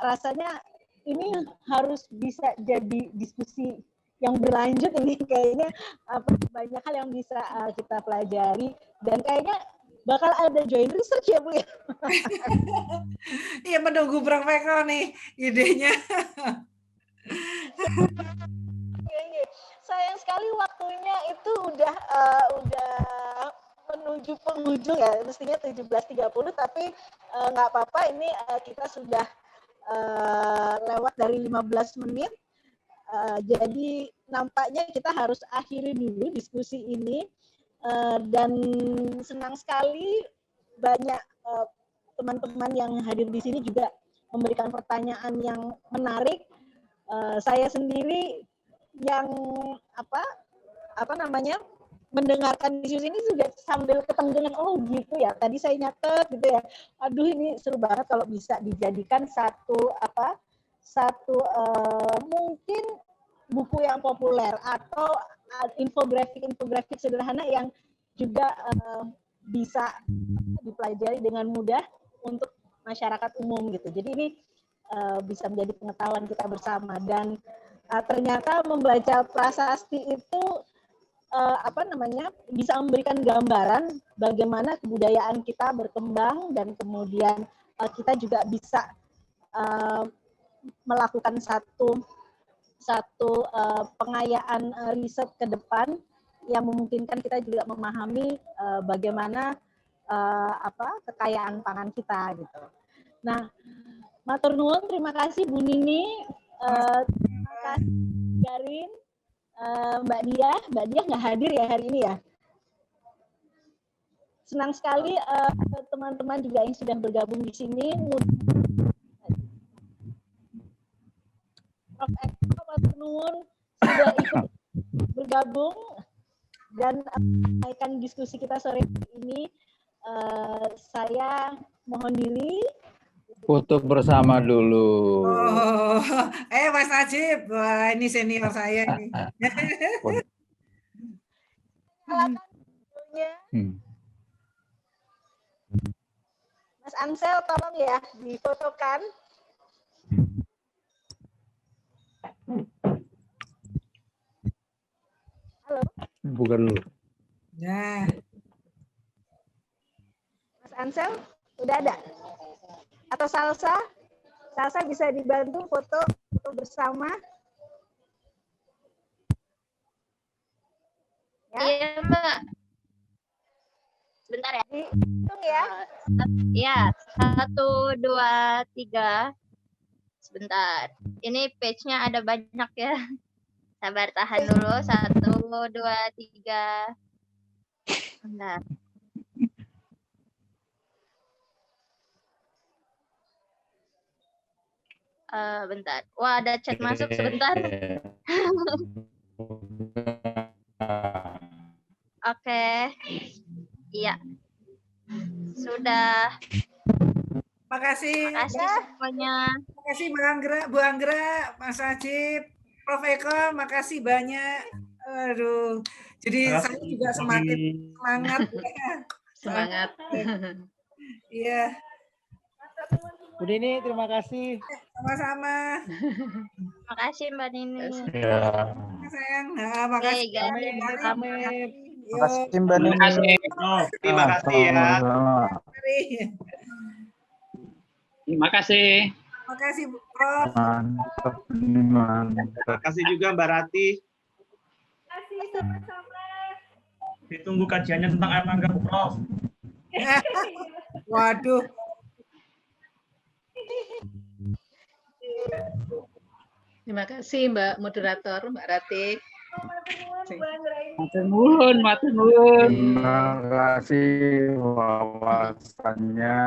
rasanya ini harus bisa jadi diskusi yang berlanjut ini, kayaknya banyak hal yang bisa kita pelajari dan kayaknya bakal ada joint research ya Bu ya. Iya, menunggu Prof Eko nih idenya. Sayang sekali waktunya itu udah menuju penghujung ya, mestinya 17.30, tapi nggak apa-apa, ini kita sudah lewat dari 15 menit. Jadi nampaknya kita harus akhiri dulu diskusi ini, dan senang sekali banyak teman-teman yang hadir di sini juga memberikan pertanyaan yang menarik. Saya sendiri yang mendengarkan diskusi ini juga sambil ketenggengan, oh gitu ya, tadi saya nyatet gitu ya, aduh ini seru banget kalau bisa dijadikan satu mungkin buku yang populer atau infografik sederhana yang juga bisa dipelajari dengan mudah untuk masyarakat umum gitu. Jadi ini bisa menjadi pengetahuan kita bersama, dan ternyata membaca prasasti itu bisa memberikan gambaran bagaimana kebudayaan kita berkembang, dan kemudian kita juga bisa melakukan satu pengayaan riset ke depan yang memungkinkan kita juga memahami bagaimana kekayaan pangan kita gitu. Nah, matur nuwun, terima kasih Bu Nini, terima kasih Garin, Mbak Dia nggak hadir ya hari ini ya. Senang sekali teman-teman juga yang sudah bergabung di sini. Prof. Eko, matur nuwun sudah ikut bergabung dan menaikkan diskusi kita sore ini. Saya mohon diri. Foto bersama dulu. Oh, Mas Najib, wah ini senior saya ini. Mas Ansel, tolong ya difotokan. Halo. Bukan lu. Nah. Mas Ansel, udah ada? Atau Salsa? Salsa bisa dibantu foto bersama? Ya? Iya, Mbak. Sebentar ya. Hitung ya. Iya, 1, 2, 3. Sebentar. Ini page-nya ada banyak ya. Sabar, tahan dulu. 1, 2, 3. Bentar. Bentar. Wah, ada chat masuk sebentar. Oke. Iya. Sudah. Makasih. Makasih semuanya. Makasih Bu Anggra, Mas Najib, Prof. Eko, makasih banyak. Aduh, jadi saya juga semakin semangat ya. Semangat. Iya. Bu Nini, terima kasih. Sama-sama. Makasih Mbak Nini. Ya. Sayang. Nah, makasih. Makasih Mbak Nini. Terima kasih ya. Terima kasih. Terima kasih, Prof. Mantap. Terima kasih juga Mbak Rati. Terima kasih sama-sama. Ditunggu kajiannya tentang air mangga, Prof. Waduh. Terima kasih Mbak Moderator, Mbak Rati. Matur nuwun, matur nuwun. Terima kasih wawasannya.